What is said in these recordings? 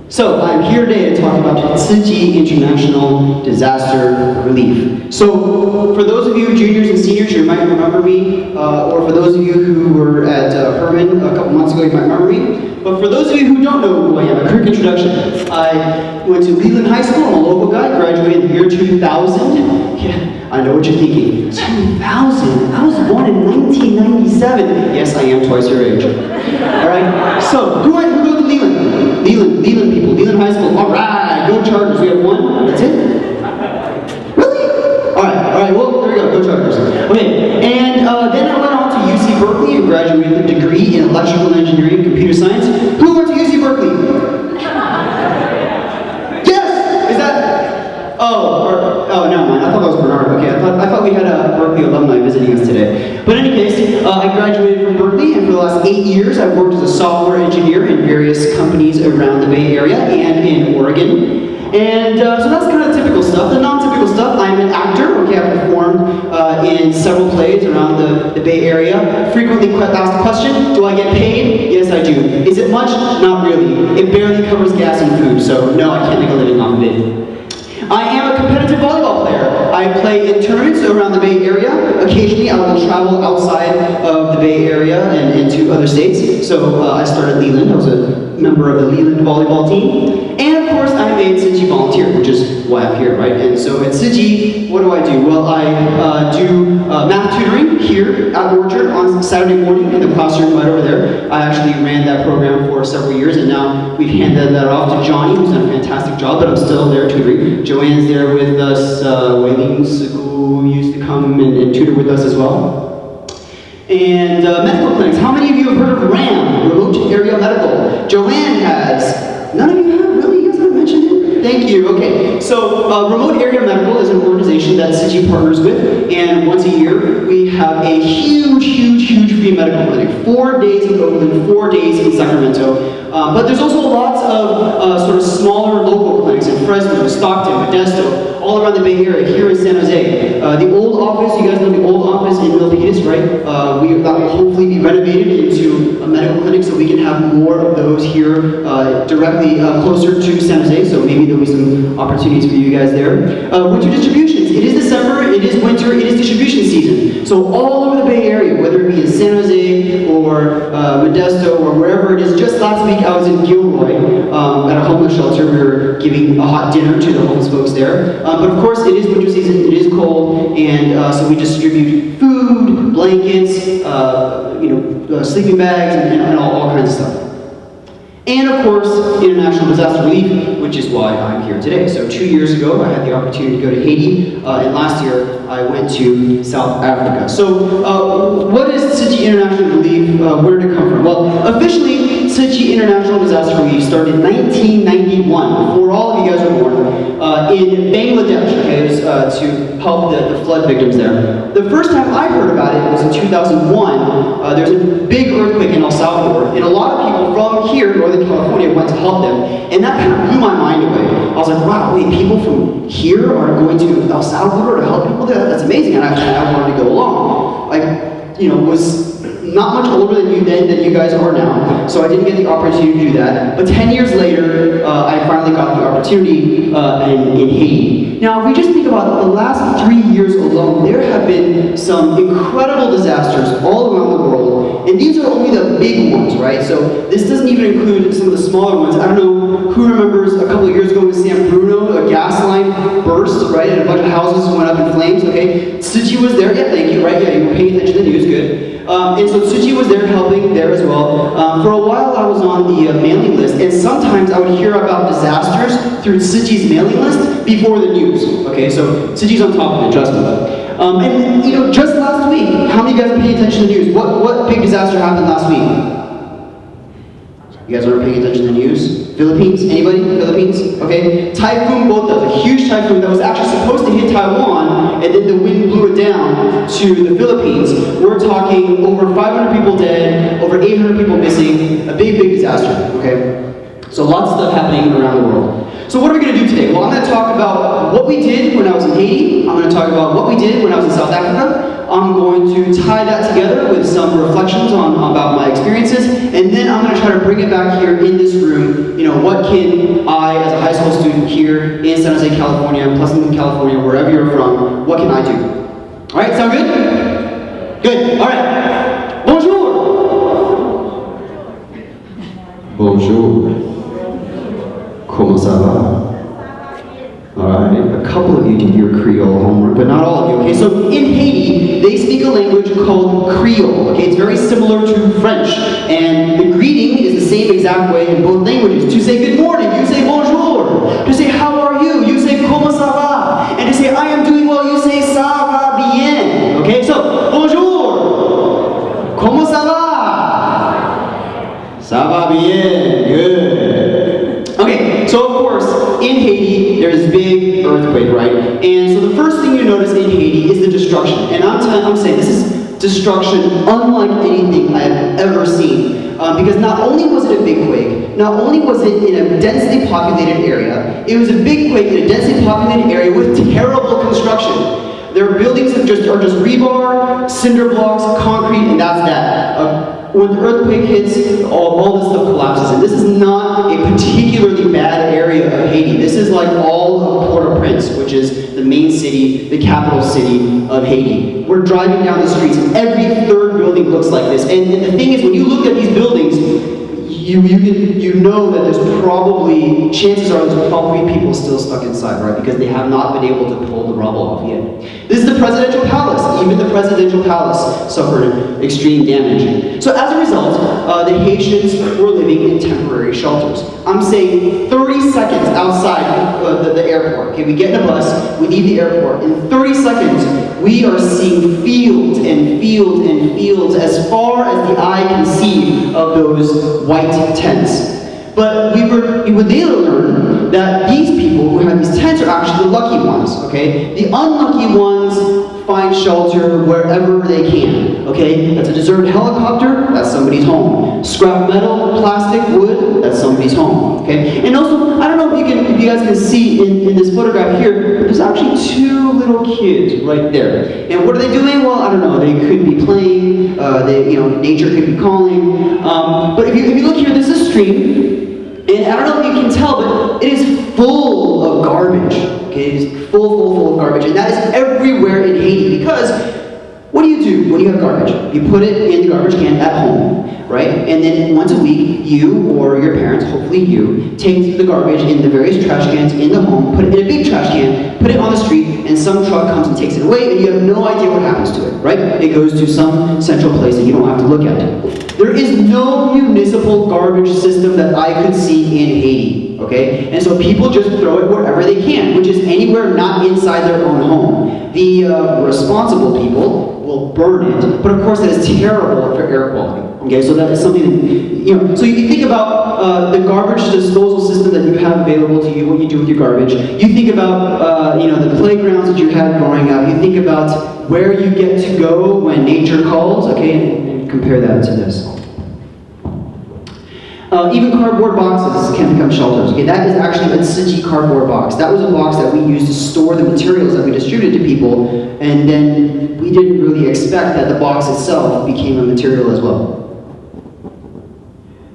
So, I'm here today to talk about Haiti International Disaster Relief. So, for those of you juniors and seniors, you might remember me, or for those of you who were at Herman a couple months ago, you might remember me. But for those of you who don't know who I am, a quick introduction. I went to Leland High School, I'm a local guy, graduated in the year 2000. Yeah, I know what you're thinking. 2000? I was born in 1997. Yes, I am twice your age. Alright, so, who goes to Leland? Leland people, Leland High School. Alright, go Chargers. We have one. That's it? Really? Alright, well, there we go. Go Chargers. Okay, and then I went on to UC Berkeley and graduated with a degree in electrical engineering and computer science. Who went to UC Berkeley? Yes! Is that? Oh, never mind. I thought that was Bernard. Okay, I thought we had a Berkeley alumni visiting us today. But in any case, I graduated from Berkeley, and for the last 8 years, I've worked as a software engineer in various companies around the Bay Area and in Oregon. And so that's kind of the typical stuff. The non-typical stuff, I'm an actor. Okay, I've performed in several plays around the Bay Area. Frequently asked the question, do I get paid? Yes, I do. Is it much? Not really. It barely covers gas and food, so no, I can't make a living off of it. I am a competitive volleyball player. I play in tournaments around the Bay Area. Occasionally, I will travel outside of the Bay Area and into other states. So I started Leland. I was a member of the Leland volleyball team. And of course, I'm a City volunteer, which is why I'm here, right? And so at City, what do? Well, I do math tutoring here at Orchard on Saturday morning in the classroom right over there. I actually ran that program for several years, and now we've handed that off to Johnny, who's done a fantastic job, but I'm still there tutoring. Joanne's there with us, Wayleen's, who used to come and tutor with us as well. And medical clinics. How many of you have heard of RAM, Remote Area Medical? Joanne has. None of you have? Really? You guys haven't mentioned it? Thank you. Okay. So, Remote Area Medical is an organization that City partners with, and once a year we have a huge free medical clinic. 4 days in Oakland, 4 days in Sacramento. But there's also lots of sort of smaller local clinics in Fresno, Stockton, Modesto, all around the Bay Area, here in San Jose. The old office, you guys know the old office in Milpitas, right? That will hopefully be renovated into a medical clinic so we can have more of those here directly closer to San Jose, so maybe there'll be some opportunities for you guys there. Winter distributions. It is December, it is winter, it is distribution season. So all over the Bay Area, whether it be in San Jose or Modesto or wherever it is. Just last week I was in Gilroy at a homeless shelter. We were giving a hot dinner to the homeless folks there. But of course it is winter season, it is cold, and so we distribute food, blankets, sleeping bags, and all kinds of stuff. And of course, International Disaster Relief, which is why I'm here today. So 2 years ago, I had the opportunity to go to Haiti, and last year, I went to South Africa. So what is City International Relief? Where did it come from? Well, officially, City International Disaster Relief started in 1991, before all of you guys were born, in Bangladesh, okay, it was to help the flood victims there. The first time I heard about it was in 2001. There was a big earthquake in El Salvador, and a lot of people from here, Northern California, went to help them, and that kind of blew my mind away. I was like, wow, wait, people from here are going to El Salvador to help people there? That's amazing, and I wanted to go along. I, was not much older than you guys are now, so I didn't get the opportunity to do that. But 10 years later, I finally got the opportunity in Haiti. Now, if we just think about the last 3 years alone, there have been some incredible disasters all around the world, and these are only the big ones, right? So this doesn't even include some of the smaller ones. I don't know who remembers a couple of years ago in San Bruno, a gas line burst, right, and a bunch of houses went up in flames, okay? City was there, yeah, thank you, right? Yeah, you were paying attention to the news, good. And so Suchi was there helping there as well. For a while I was on the mailing list, and sometimes I would hear about disasters through Suchi's mailing list before the news. Okay, so Suchi's on top of it, trust me. And just last week, how many of you guys are paying attention to the news? What big disaster happened last week? You guys aren't paying attention to the news? Philippines? Anybody? Philippines? Okay. Typhoon Bota, a huge typhoon that was actually supposed to hit Taiwan, and then the wind blew it down to the Philippines. We're talking over 500 people dead, over 800 people missing, a big disaster, okay? So lots of stuff happening around the world. So what are we going to do today? Well, I'm going to talk about what we did when I was in Haiti. I'm going to talk about what we did when I was in South Africa. I'm going to tie that together with some reflections about my experiences, and then I'm going to try to bring it back here in this room. What can I, as a high school student here in San Jose, California, Pleasanton, California, wherever you're from, what can I do? All right, sound good? Good, all right. Bonjour. Bonjour. Comment ça va? Alright, a couple of you did your Creole homework, but not all of you, okay? So in Haiti, they speak a language called Creole, okay? It's very similar to French, and the greeting is the same exact way in both languages. To say good morning, you say bonjour. To say how are you, you say comment ça va. And to say I am doing well, you say ça va bien, okay? So, bonjour. Comment ça va? Ça va bien, good. Okay, so of course, in Haiti, there's this big earthquake, right? And so the first thing you notice in Haiti is the destruction. And I'm saying this is destruction unlike anything I have ever seen. Because not only was it a big quake, not only was it in a densely populated area, it was a big quake in a densely populated area with terrible construction. Their buildings are just rebar, cinder blocks, concrete, and that's that. When the earthquake hits, all this stuff collapses. And this is not a particularly bad area of Haiti. This is like all of Port-au-Prince, which is the main city, the capital city of Haiti. We're driving down the streets, and every third building looks like this. And the thing is, when you look at these buildings, you know that there's probably, chances are there's probably people still stuck inside, right? Because they have not been able to pull the rubble off yet. This is the presidential palace. Even the presidential palace suffered extreme damage. So as a result, the Haitians were living in temporary shelters. I'm saying 30 seconds outside the airport. Okay, we get in a bus, we leave the airport. In 30 seconds, we are seeing fields and fields and fields as far as the eye can see of those white tents. But we would later learn that these people who have these tents are actually the lucky ones, okay? The unlucky ones find shelter wherever they can, okay? That's a deserted helicopter, that's somebody's home. Scrap metal, plastic, wood, that's somebody's home, okay? And also, I don't know if you guys can see in this photograph here, but there's actually two little kids right there. And what are they doing? Well, I don't know, they could be playing, nature could be calling. But if you look here, this is a stream. And I don't know if you can tell, but it is full of garbage. Okay, it is full of garbage. And that is everywhere in Haiti because what do when you have garbage? You put it in the garbage can at home, right? And then once a week, you or your parents, hopefully you, take the garbage in the various trash cans in the home, put it in a big trash can, put it on the street, and some truck comes and takes it away, and you have no idea what happens to it, right? It goes to some central place that you don't have to look at. There is no municipal garbage system that I could see in Haiti, okay? And so people just throw it wherever they can, which is anywhere not inside their own home. The responsible people will burn it, but of course that is terrible for air quality. Okay, so that is something that, so you think about the garbage disposal system that you have available to you, what you do with your garbage. You think about, the playgrounds that you had growing up. You think about where you get to go when nature calls, okay, and compare that to this. Even cardboard boxes can become shelters. Okay, that is actually a Tsuji cardboard box. That was a box that we used to store the materials that we distributed to people, and then we didn't really expect that the box itself became a material as well.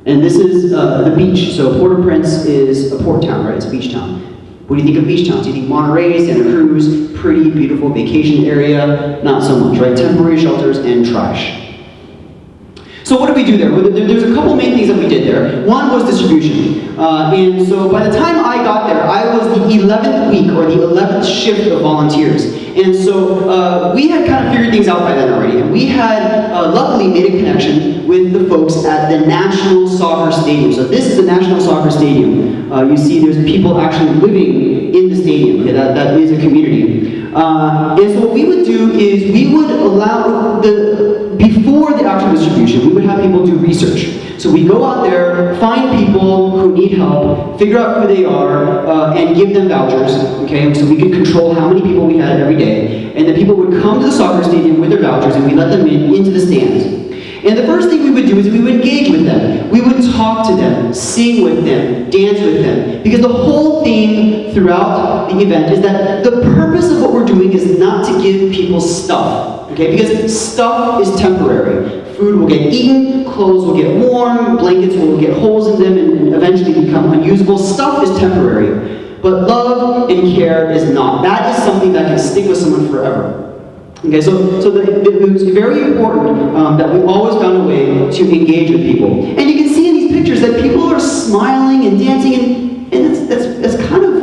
And this is the beach. So Port-au-Prince is a port town, right? It's a beach town. What do you think of beach towns? You think Monterey, Santa Cruz, pretty, beautiful vacation area? Not so much, right? Temporary shelters and trash. So what did we do there? Well, there's a couple main things that we did there. One was distribution. And so by the time I got there, I was the 11th week or the 11th shift of volunteers. And so we had kind of figured things out by then already. And we had luckily made a connection with the folks at the National Soccer Stadium. So this is the National Soccer Stadium. You see there's people actually living in the stadium. Okay, that is a community. And so what we would do is we would allow before the actual distribution, we would have people do research. So we go out there, find people who need help, figure out who they are, and give them vouchers, okay? So we could control how many people we had every day. And the people would come to the soccer stadium with their vouchers, and we let them into the stands. And the first thing we would do is we would engage with them. We would talk to them, sing with them, dance with them. Because the whole theme throughout the event is that the purpose of what we're doing is not to give people stuff. Okay, because stuff is temporary. Food will get eaten, clothes will get worn, blankets will get holes in them and eventually become unusable. Stuff is temporary, but love and care is not. That is something that can stick with someone forever. Okay, so it was very important that we always found a way to engage with people. And you can see in these pictures that people are smiling and dancing, and it's kind of,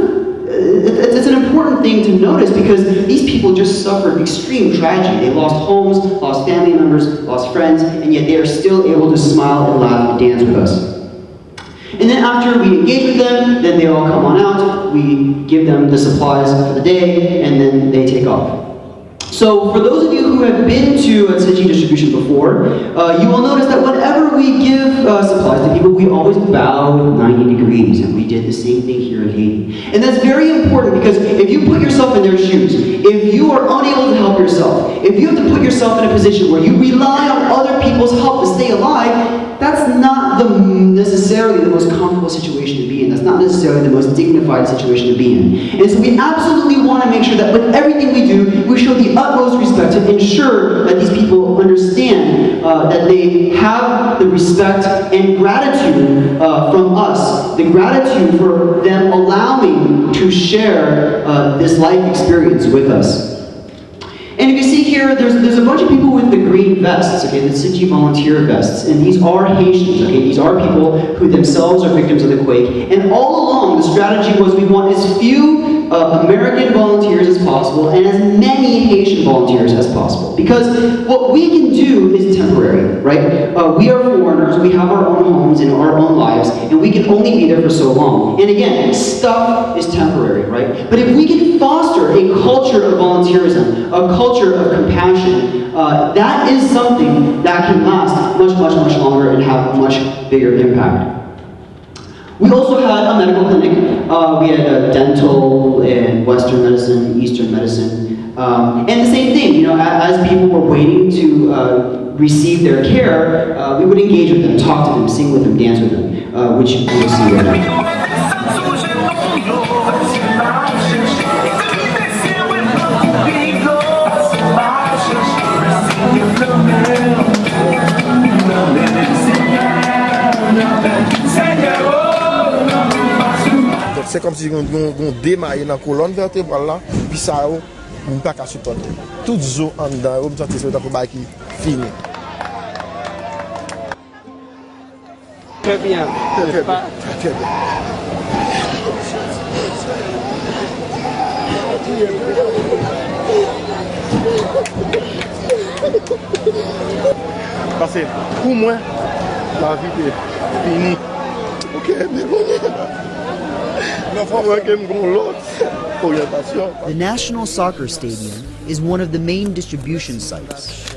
it's an important thing to notice because these people just suffered extreme tragedy. They lost homes, lost family members, lost friends, and yet they are still able to smile and laugh and dance with us. And then after we engage with them, then they all come on out, we give them the supplies for the day, and then they take off. So for those of you who have been to a Haiti distribution before, you will notice that whenever we give supplies to people, we always bow 90 degrees, and we did the same thing here in Haiti. And that's very important because if you put yourself in their shoes, if you are unable to help yourself, if you have to put yourself in a position where you rely on other people's help to stay alive, that's not necessarily the most comfortable situation to be in. That's not necessarily the most dignified situation to be in. And so we absolutely want to make sure that with everything we do, we show the utmost respect to ensure that these people understand that they have the respect and gratitude from us, the gratitude for them allowing to share this life experience with us. And if you see here, there's a bunch of people with the green vests, okay, the City volunteer vests, and these are Haitians, okay, these are people who themselves are victims of the quake, and all along the strategy was we want as few American volunteers as possible and as many Haitian volunteers as possible, because what we can do is temporary, right? We are foreigners, we have our own homes and our own lives, and we can only be there for so long. And again, stuff is temporary, right? But if we can foster a culture of volunteerism, a culture of compassion, that is something that can last much, much, much longer and have a much bigger impact. We also had a medical clinic. We had a dental and Western medicine, Eastern medicine, and the same thing. You know, as people were waiting to receive their care, we would engage with them, talk to them, sing with them, dance with them, which you will see right now. C'est comme si on démarrait dans la colonne vertébrale là, puis ça, on ne peut pas supporter. Tout le en dedans, on peut sentir que c'est fini. Très bien. Très bien. Parce que pour moi, la vie est finie. Ok, mais bon. The National Soccer Stadium is one of the main distribution sites.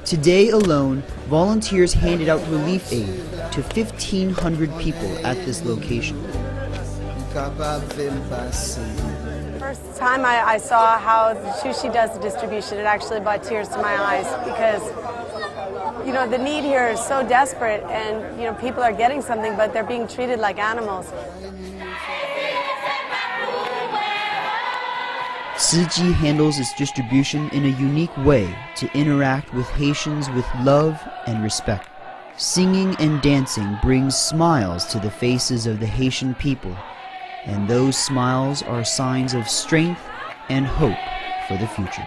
Today alone, volunteers handed out relief aid to 1,500 people at this location. First time I saw how Sushi does the distribution, it actually brought tears to my eyes because, you know, the need here is so desperate and, you know, people are getting something, but they're being treated like animals. Siji handles its distribution in a unique way to interact with Haitians with love and respect. Singing and dancing brings smiles to the faces of the Haitian people, and those smiles are signs of strength and hope for the future.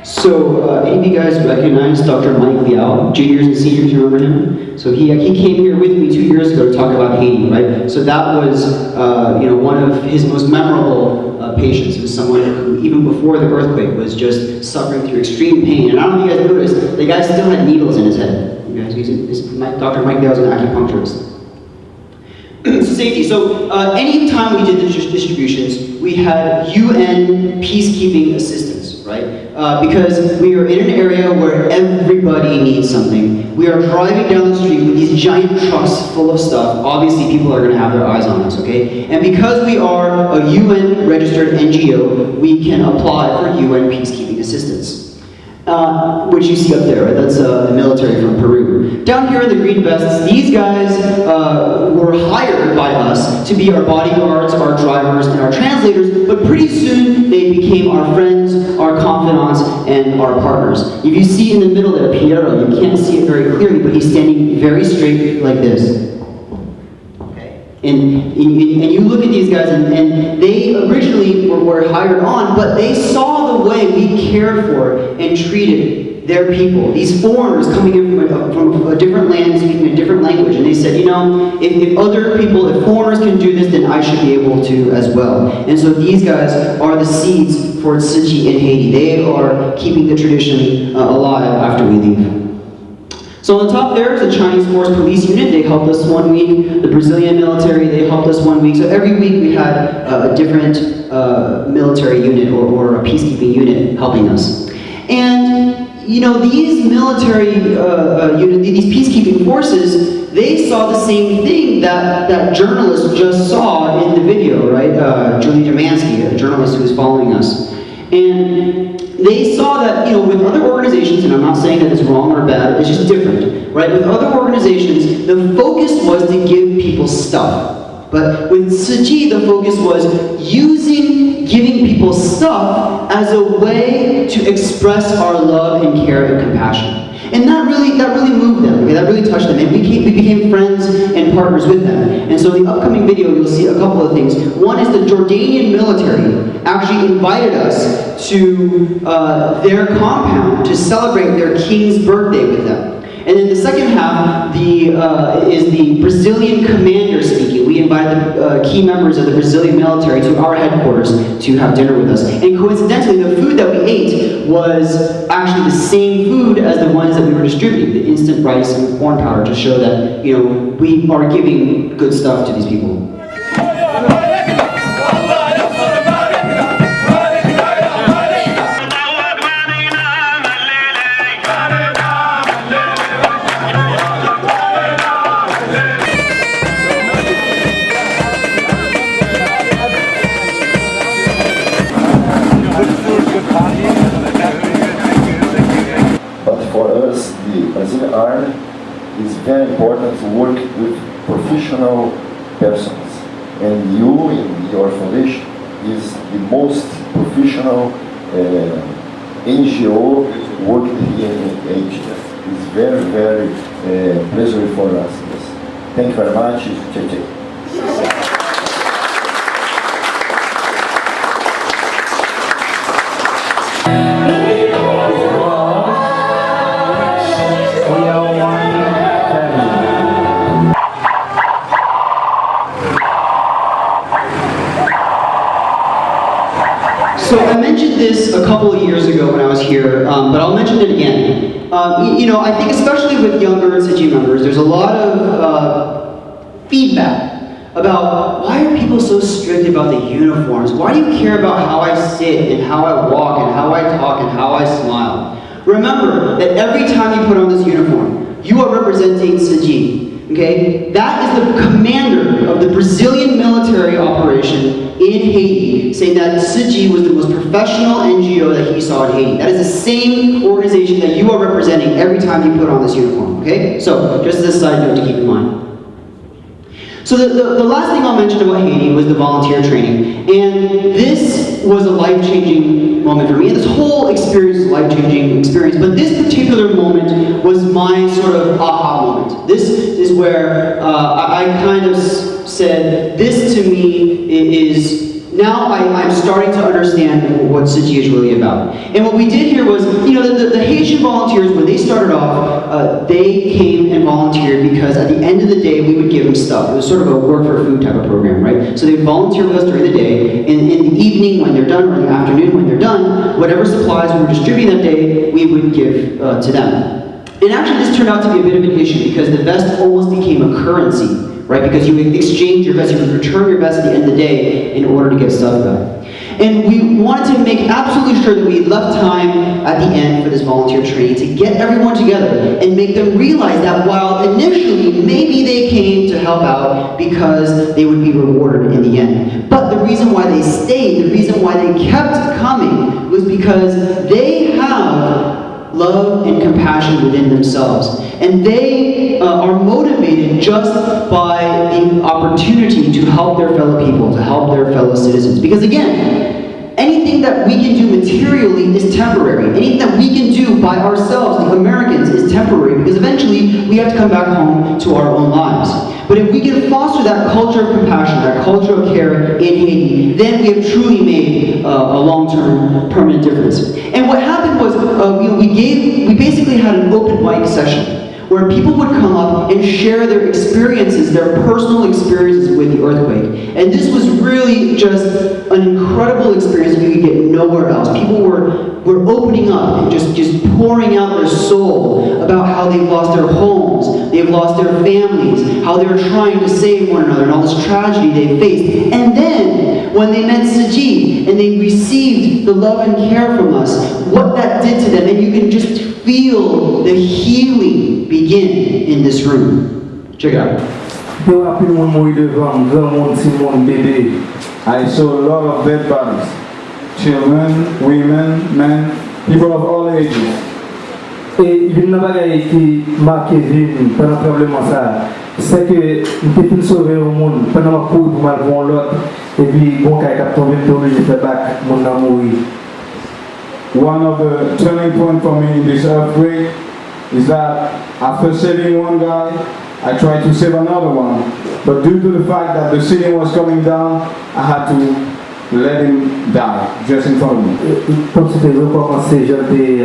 So, any of you guys recognize Dr. Mike Liao, juniors and seniors, you remember him? So he came here with me 2 years ago to talk about Haiti, right? So that was, one of his most memorable patients. He was someone who, even before the earthquake, was just suffering through extreme pain. And I don't know if you guys noticed, the guy still had needles in his head. You guys, Dr. Mike Liao is an acupuncturist. Safety. So any time we did the distributions, we had UN peacekeeping assistance, right? Because we are in an area where everybody needs something. We are driving down the street with these giant trucks full of stuff. Obviously, people are going to have their eyes on us, okay? And because we are a UN registered NGO, we can apply for UN peacekeeping assistance. Which you see up there, right? That's the military from Peru. Down here in the green vests, these guys were hired by us to be our bodyguards, our drivers, and our translators, but pretty soon they became our friends, our confidants, and our partners. If you see in the middle there, Piero, you can't see it very clearly, but he's standing very straight like this. And you look at these guys, and they originally were hired on, but they saw the way we cared for and treated their people. These foreigners coming in from a different land, speaking a different language, and they said, you know, if other people, if foreigners can do this, then I should be able to as well. And so these guys are the seeds for Tzu Chi in Haiti. They are keeping the tradition alive after we leave. So on the top there is the Chinese Force Police Unit. They helped us 1 week. The Brazilian military, they helped us 1 week. So every week we had a different military unit or a peacekeeping unit helping us. And you know, these military units, these peacekeeping forces, they saw the same thing that journalist just saw in the video, right? Julie Jamansky, a journalist who was following us. And they saw that, you know, with other organizations, and I'm not saying that it's wrong or bad, it's just different, right? With other organizations, the focus was to give people stuff. But with Tzu Chi, the focus was giving people stuff as a way to express our love and care and compassion. And that really moved them, okay? That really touched them. And we became friends and partners with them. And so in the upcoming video, you'll see a couple of things. One is the Jordanian military actually invited us to their compound to celebrate their king's birthday with them. And then the second half is the Brazilian commander speaking. We invited the key members of the Brazilian military to our headquarters to have dinner with us. And coincidentally, the food that we ate was actually the same food as the ones that we were distributing, the instant rice and corn powder, to show that, you know, we are giving good stuff to these people. Brazilian Army is very important to work with professional persons, and you in your foundation is the most professional NGO working here in Haiti. It's very, very pleasure for us. Yes. Thank you very much. Tchau. So I mentioned this a couple of years ago when I was here, but I'll mention it again. You know, I think especially with younger Tzu Chi members, there's a lot of feedback about why are people so strict about the uniforms? Why do you care about how I sit and how I walk and how I talk and how I smile? Remember that every time you put on this uniform, you are representing Tzu Chi. Okay? That is the commander of the Brazilian military operation in Haiti, saying that Tzu Chi was the most professional NGO that he saw in Haiti. That is the same organization that you are representing every time you put on this uniform. Okay? So, just as a side note to keep in mind. So the last thing I'll mention about Haiti was the volunteer training. And this was a life-changing moment for me. And this whole experience was a life-changing experience. But this particular moment was my sort of aha moment. This is where I kind of said, this to me is, now I'm starting to understand what Tzu Chi is really about. And what we did here was, you know, the Haitian volunteers, when they started off, they came and volunteered because at the end of the day, we would give them stuff. It was sort of a work for food type of program, right? So they'd volunteer with us during the day, and in the evening when they're done, or in the afternoon when they're done, whatever supplies we were distributing that day, we would give to them. And actually this turned out to be a bit of an issue because the vest almost became a currency. Right, because you would exchange your vest, you would return your vest at the end of the day in order to get stuff back. And we wanted to make absolutely sure that we left time at the end for this volunteer training to get everyone together and make them realize that while initially maybe they came to help out because they would be rewarded in the end. But the reason why they stayed, the reason why they kept coming was because they have love and compassion within themselves. And they are motivated just by the opportunity to help their fellow people, to help their fellow citizens. Because again, anything that we can do materially is temporary. Anything that we can do by ourselves, the Americans, is temporary, because eventually we have to come back home to our own lives. But if we can foster that culture of compassion, that culture of care in Haiti, then we have truly made a long-term, permanent difference. And what happened was, we basically had an open mic session where people would come up and share their experiences, their personal experiences with the earthquake. And this was really just an incredible experience that you could get nowhere else. People were opening up and just pouring out their soul about how they've lost their homes, they've lost their families, how they're trying to save one another, and all this tragedy they faced. And then, when they met Sajid and they received the love and care from us, what that did to them, and you can just feel the healing begin in this room. Check it out. I saw a lot of dead bodies. Children, women, men, people of all ages. Et il y a une bagaille qui marque vie pendant le problème ça, c'est que nous devons sauver le monde pendant la cour pour mal voir l'autre et puis bon quand il tombe il fait back mon mourir. One of the turning points for me in this earthquake is that after saving one guy, I tried to save another one. But due to the fact that the ceiling was coming down, I had to let him die just in front of me. Comme c'était recommencé, j'étais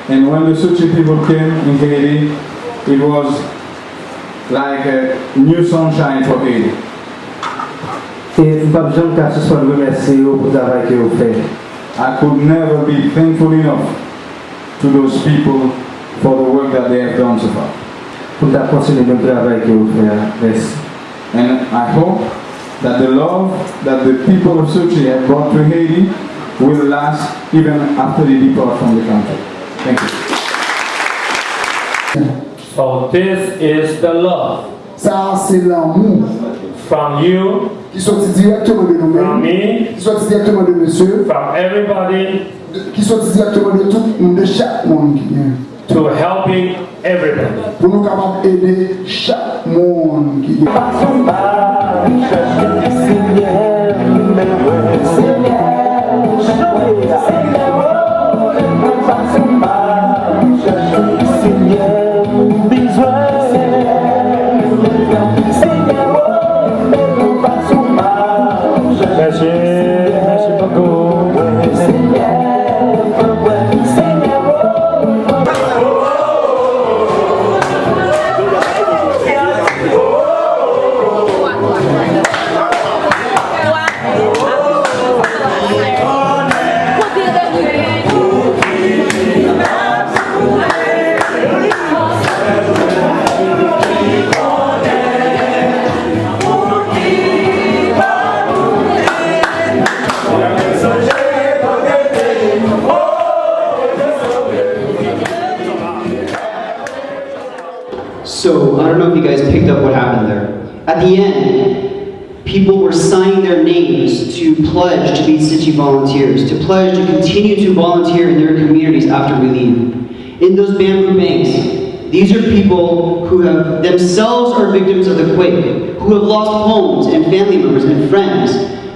And when the Suchi people came in Haiti, it was like a new sunshine for Haiti. et pas besoin qu'à ce soit remercier pour le travail que vous faites. I could never be thankful enough to those people for the work that they have done so far. Pour continuer le travail que vous faites. Merci. And I hope that the love that the people of Suchi have brought to Haiti will last even after they depart from the country. Thank you. So this is the love Ça, c'est l'amour from you, qui sortit directement de from nous-mêmes, me, qui sortit directement de monsieur, from everybody, qui sortit directement de tout le monde, de chaque monde qui vient. to helping everybody. Pour nous capables d'aider chaque monde qui vient. Merci, merci beaucoup. So, I don't know if you guys picked up what happened there. At the end, people were signing their names to pledge to be City volunteers, to pledge to continue to volunteer in their communities after we leave. In those bamboo banks, these are people who have themselves are victims of the quake, who have lost homes and family members and friends.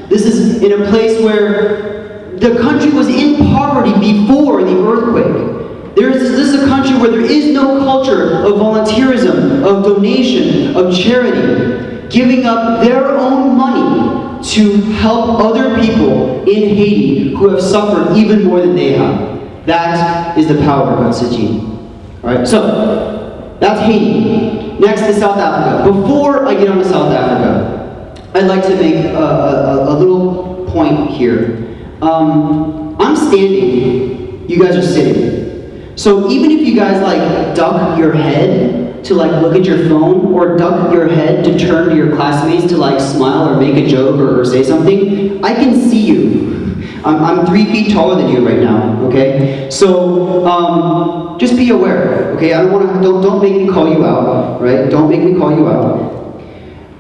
This is in a place where the country was in poverty before the earthquake. This is a country where there is no culture of volunteerism, of donation, of charity, giving up their own money to help other people in Haiti who have suffered even more than they have. That is the power of Sajid. Alright, so that's Haiti. Next is South Africa. Before I get on to South Africa, I'd like to make a little point here. I'm standing, you guys are sitting. So even if you guys like duck your head to like look at your phone, or duck your head to turn to your classmates to like smile or make a joke or say something, I can see you. I'm 3 feet taller than you right now, okay? So just be aware, okay? I don't make me call you out, right? Don't make me call you out.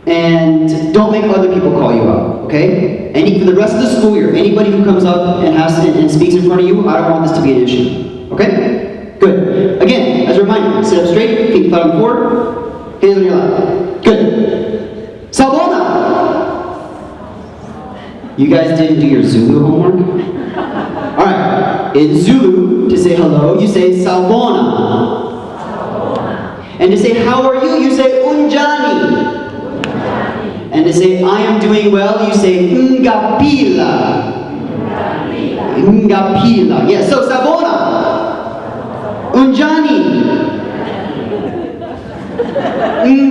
And don't make other people call you out, okay? For the rest of the school year, anybody who comes up and speaks in front of you, I don't want this to be an issue, okay? Good. Again, as a reminder, sit up straight, feet flat on the floor, hands on your lap. Good. Sabona! You guys didn't do your Zulu homework? Alright, in Zulu, to say hello, you say Sawubona. And to say how are you, you say Unjani. And to say I am doing well, you say Ngapila. Ngapila. Yes, so Sawubona. Unjani.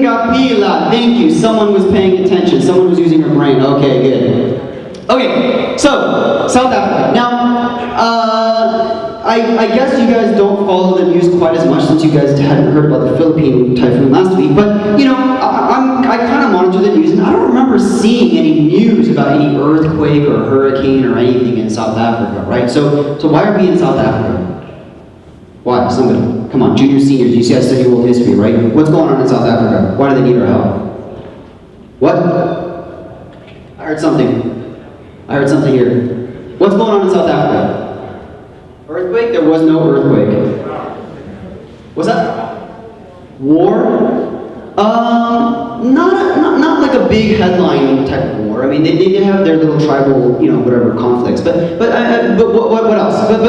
Ngapila. Thank you. Someone was paying attention. Someone was using her brain. Okay, good. Okay, so South Africa. Now, I guess you guys don't follow the news quite as much since you guys hadn't heard about the Philippine typhoon last week. But you know, I kind of monitor the news, and I don't remember seeing any news about any earthquake or hurricane or anything in South Africa, right? So why are we in South Africa? Why? Somebody, come on, juniors, seniors. You guys study world history, right? What's going on in South Africa? Why do they need our help? What? I heard something. I heard something here. What's going on in South Africa? Earthquake? There was no earthquake. What's that? War? Not like a big headline type of war. I mean, they have their little tribal, you know, whatever conflicts. But what else? But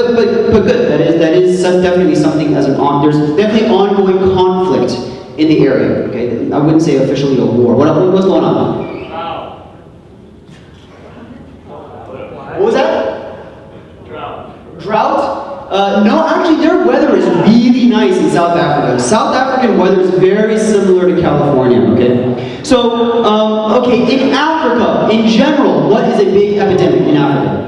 good. That is definitely something as there's definitely ongoing conflict in the area. Okay, I wouldn't say officially a war. What's going on? What was that? Drought? No, actually their weather is really nice in South Africa. South African weather is very similar to California, okay? So, okay, in Africa, in general, what is a big epidemic in Africa?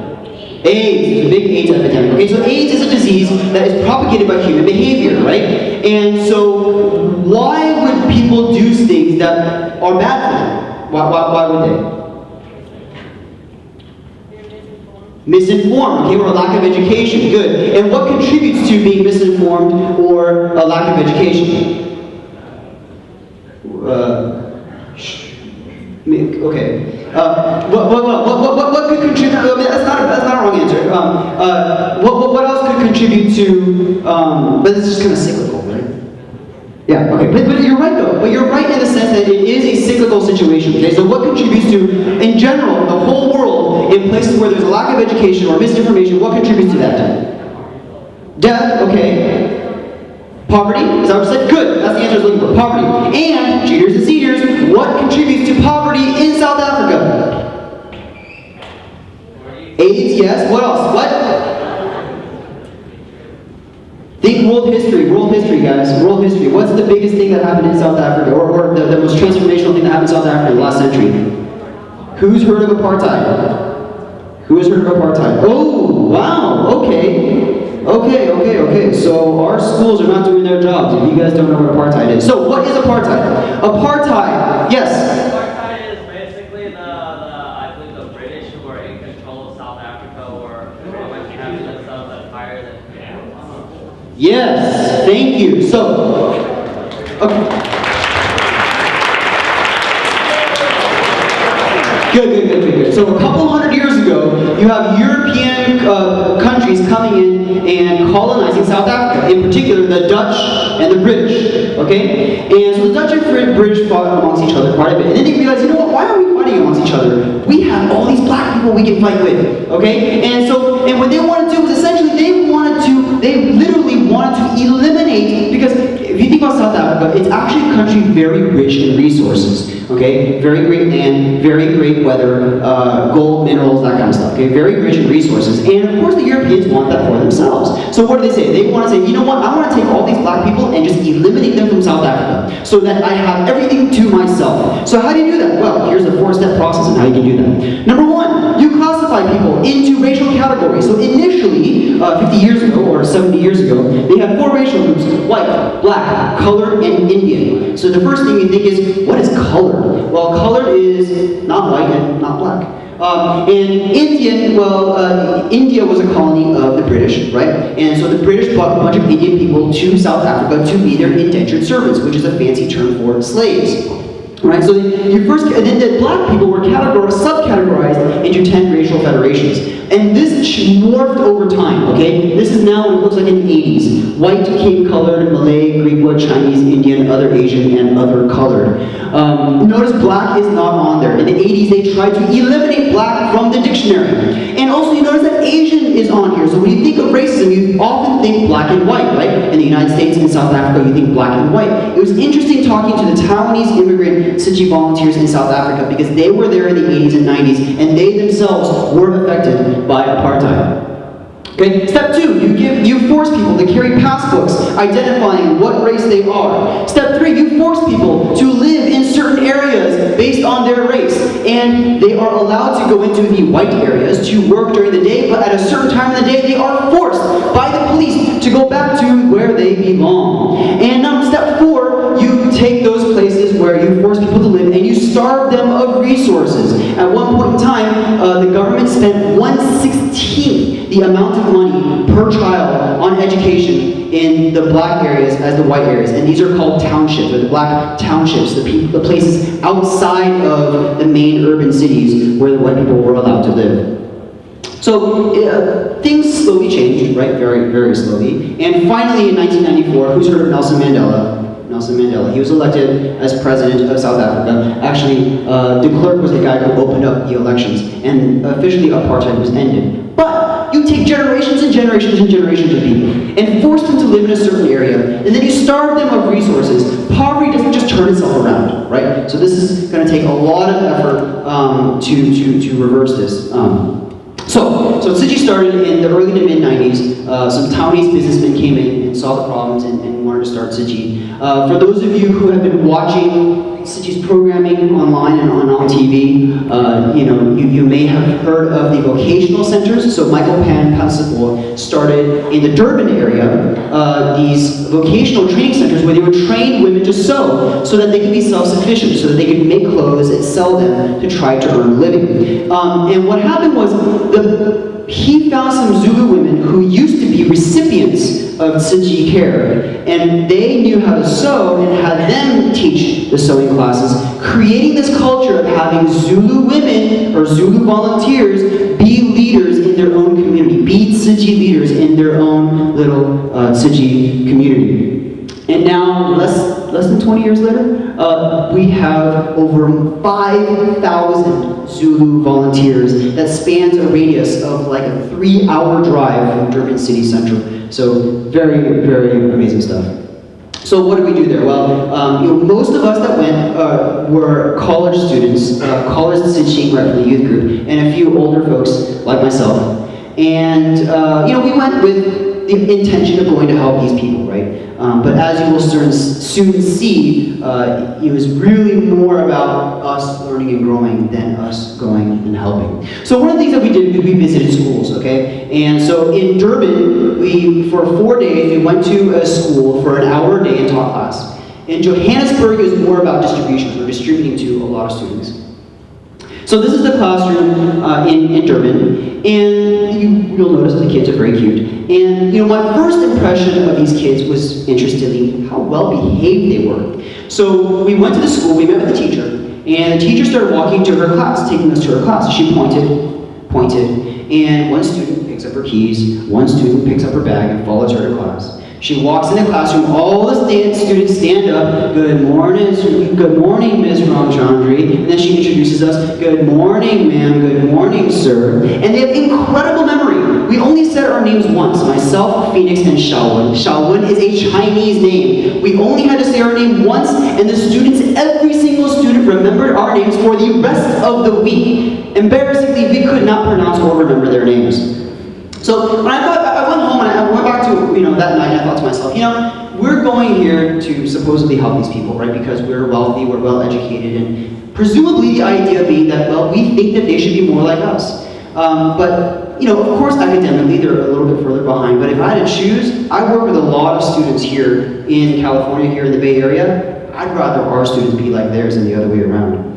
AIDS, there's a big AIDS epidemic. Okay, so AIDS is a disease that is propagated by human behavior, right? And so, why would people do things that are bad for them? Why would they? Misinformed, okay, or a lack of education, good. And what contributes to being misinformed or a lack of education? Okay. What could contribute? That's not a wrong answer. What else could contribute to? But it's just kind of cyclical, right? Yeah. Okay. But you're right though. But you're right in the sense that it is a cyclical situation. Okay. So what contributes to, in general, the whole world, in places where there's a lack of education or misinformation, what contributes to that? Death. Okay. Poverty. Is that what you said? Good. That's the answer I was looking for. Poverty. And juniors and seniors, what contributes to poverty in South Africa? AIDS. Yes. What else? What? Think world history, guys, world history. What's the biggest thing that happened in South Africa, or the most transformational thing that happened in South Africa in the last century? Who's heard of apartheid? Who has heard of apartheid? Oh, wow, okay. So our schools are not doing their jobs if you guys don't know what apartheid is. So what is apartheid? Apartheid, yes. Apartheid is basically I believe the British who were in control of South Africa or pretty much having themselves as higher than. Yes, thank you. So, okay. Good. So a couple hundred years ago, you have European countries coming in and colonizing South Africa, in particular the Dutch and the British, okay? And so the Dutch and British fought amongst each other quite a bit. And then they realized, you know what, why are we fighting amongst each other? We have all these black people we can fight with, okay? And what they wanted to do was essentially they literally wanted to eliminate, because if you think about South Africa, it's actually a country very rich in resources, okay? Very great land, very great weather, gold, minerals, that kind of stuff, okay? Very rich in resources. And of course the Europeans want that for themselves. So what do they say? They want to say, you know what, I want to take all these black people and just eliminate them from South Africa so that I have everything to myself. So how do you do that? Well, here's a 4-step process on how you can do that. Number one, you classify people into racial categories. So initially, 50 years ago or 70 years ago, they had 4 racial groups: white, black, colored, and Indian. So the first thing you think is, what is colored? Well, colored is not white and not black. And Indian, India was a colony of the British, right? And so the British brought a bunch of Indian people to South Africa to be their indentured servants, which is a fancy term for slaves. Right, so then the black people were subcategorized into 10 racial federations. And this morphed over time, okay? This is now what it looks like in the 80s. White, Cape-colored, Malay, Greek-blood, Chinese, Indian, other Asian, and other colored. Notice black is not on there. In the 80s, they tried to eliminate black from the dictionary. And also, you notice that Asian is on here. So when you think of racism, you often think black and white, right? In the United States and South Africa, you think black and white. It was interesting talking to the Taiwanese immigrant Siji volunteers in South Africa because they were there in the 80s and 90s, and they themselves were affected by apartheid. Okay, step 2, you force people to carry passbooks identifying what race they are. Step 3, you force people to live in certain areas based on their race. And they are allowed to go into the white areas to work during the day, but at a certain time of the day, they are forced by the police to go back to where they belong. And now step 4, you take those places where you force people to live and you starve them of resources. At one point in time, the government spent 1/16 the amount of money per child on education in the black areas as the white areas. And these are called townships, or the black townships, the places outside of the main urban cities where the white people were allowed to live. So things slowly changed, right? Very, very slowly. And finally in 1994, who's heard of Nelson Mandela? Nelson Mandela. He was elected as president of South Africa. Actually, de Klerk was the guy who opened up the elections, and officially apartheid was ended. But you take generations and generations and generations of people and force them to live in a certain area, and then you starve them of resources. Poverty doesn't just turn itself around, right? So this is going to take a lot of effort to reverse this. So Siji started in the early to mid-90s. Some Taiwanese businessmen came in and saw the problems and wanted to start Siji. For those of you who have been watching Siji's programming online and on TV, you may have heard of the vocational centers. So Michael Pan Pansipor started in the Durban area these vocational training centers where they would train women to sew so that they could be self-sufficient, so that they could make clothes and sell them to try to earn a living. And what happened was he found some Zulu women who used to be recipients of Siji care, and they knew how to sew and had them teach the sewing classes, creating this culture of having Zulu women or Zulu volunteers be leaders in their own community, be Siji leaders in their own little Siji community. And now, less than 20 years later, we have over 5,000 Zulu volunteers that spans a radius of like a 3-hour drive from Durban City Central. So very, very amazing stuff. So what did we do there? Well, most of us that went were college students, college Siji right from the youth group, and a few older folks like myself. And we went with the intention of going to help these people, right? But as you will soon see, it was really more about us learning and growing than us going and helping. So one of the things that we did was we visited schools, okay? And so in Durban, for 4 days, we went to a school for an hour a day and taught class. In Johannesburg, it was more about distribution. We're distributing to a lot of students. So this is the classroom in Durban, and you'll notice that the kids are very cute. And my first impression of these kids was, interestingly, how well behaved they were. So we went to the school, we met with the teacher, and the teacher started walking to her class, taking us to her class. She pointed, and one student picks up her keys, one student picks up her bag and follows her to class. She walks in the classroom, all the students stand up, good morning, Ms. Ramchandri, and then she introduces us, good morning, ma'am, good morning, sir. And they have incredible memory. We only said our names once, myself, Phoenix, and Shaowen. Shaowen is a Chinese name. We only had to say our name once, and the students, every single student remembered our names for the rest of the week. Embarrassingly, we could not pronounce or remember their names. So when I went home and I went back to that night, and I thought to myself, we're going here to supposedly help these people, right? Because we're wealthy, we're well educated, and presumably the idea being that, well, we think that they should be more like us. But of course, academically they're a little bit further behind. But if I had to choose, I work with a lot of students here in California, here in the Bay Area. I'd rather our students be like theirs than the other way around.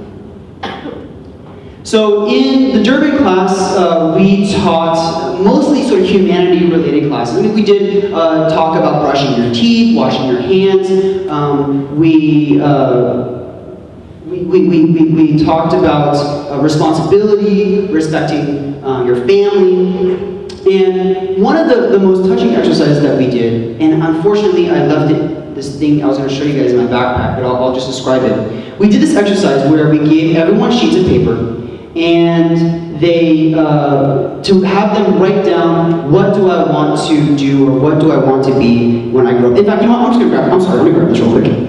So in the Durban class, we taught mostly sort of humanity-related classes. I mean, we did talk about brushing your teeth, washing your hands. We we talked about responsibility, respecting your family. And one of the most touching exercises that we did, and unfortunately I left this thing I was going to show you guys in my backpack, but I'll just describe it. We did this exercise where we gave everyone sheets of paper, and they, to have them write down what do I want to do or what do I want to be when I grow up. In fact, you know what, I'm just going to grab, I'm sorry, let me grab this real quick.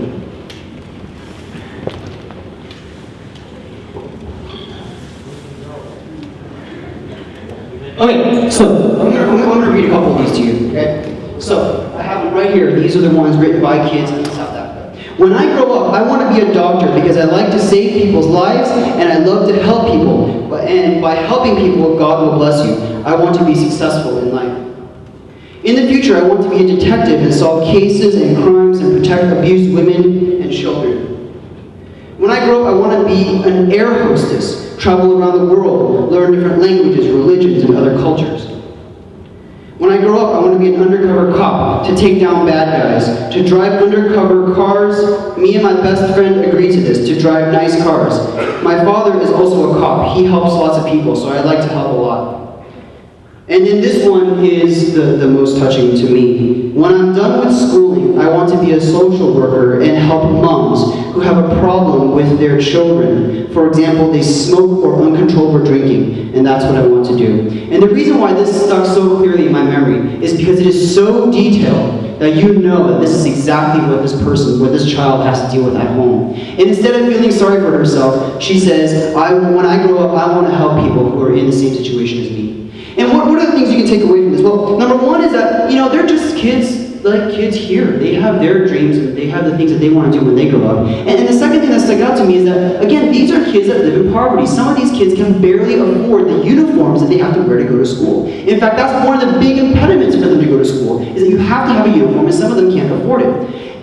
Okay, so I'm gonna read a couple of these to you, okay? So, I have them right here. These are the ones written by kids in South Africa. When I grow up, I want to be a doctor because I like to save people's lives and I love to help people. And by helping people, God will bless you. I want to be successful in life. In the future, I want to be a detective and solve cases and crimes and protect abused women and children. When I grow up, I want to be an air hostess, travel around the world, learn different languages, religions, and other cultures. When I grow up, I want to be an undercover cop, to take down bad guys, to drive undercover cars. Me and my best friend agreed to this, to drive nice cars. My father is also a cop. He helps lots of people, so I like to help a lot. And then this one is the most touching to me. When I'm done with schooling, I want to be a social worker and help moms who have a problem with their children. For example, they smoke or uncontrolled or drinking, and that's what I want to do. And the reason why this stuck so clearly in my memory is because it is so detailed that you know that this is exactly what this person, what this child has to deal with at home. And instead of feeling sorry for herself, she says, when I grow up, I want to help people who are in the same situation as me. And what are the things you can take away from this? Well, number one is that, they're just kids, like kids here. They have their dreams and they have the things that they want to do when they grow up. And the second thing that stuck out to me is that, again, these are kids that live in poverty. Some of these kids can barely afford the uniforms that they have to wear to go to school. In fact, that's one of the big impediments for them to go to school, is that you have to have a uniform and some of them can't afford it.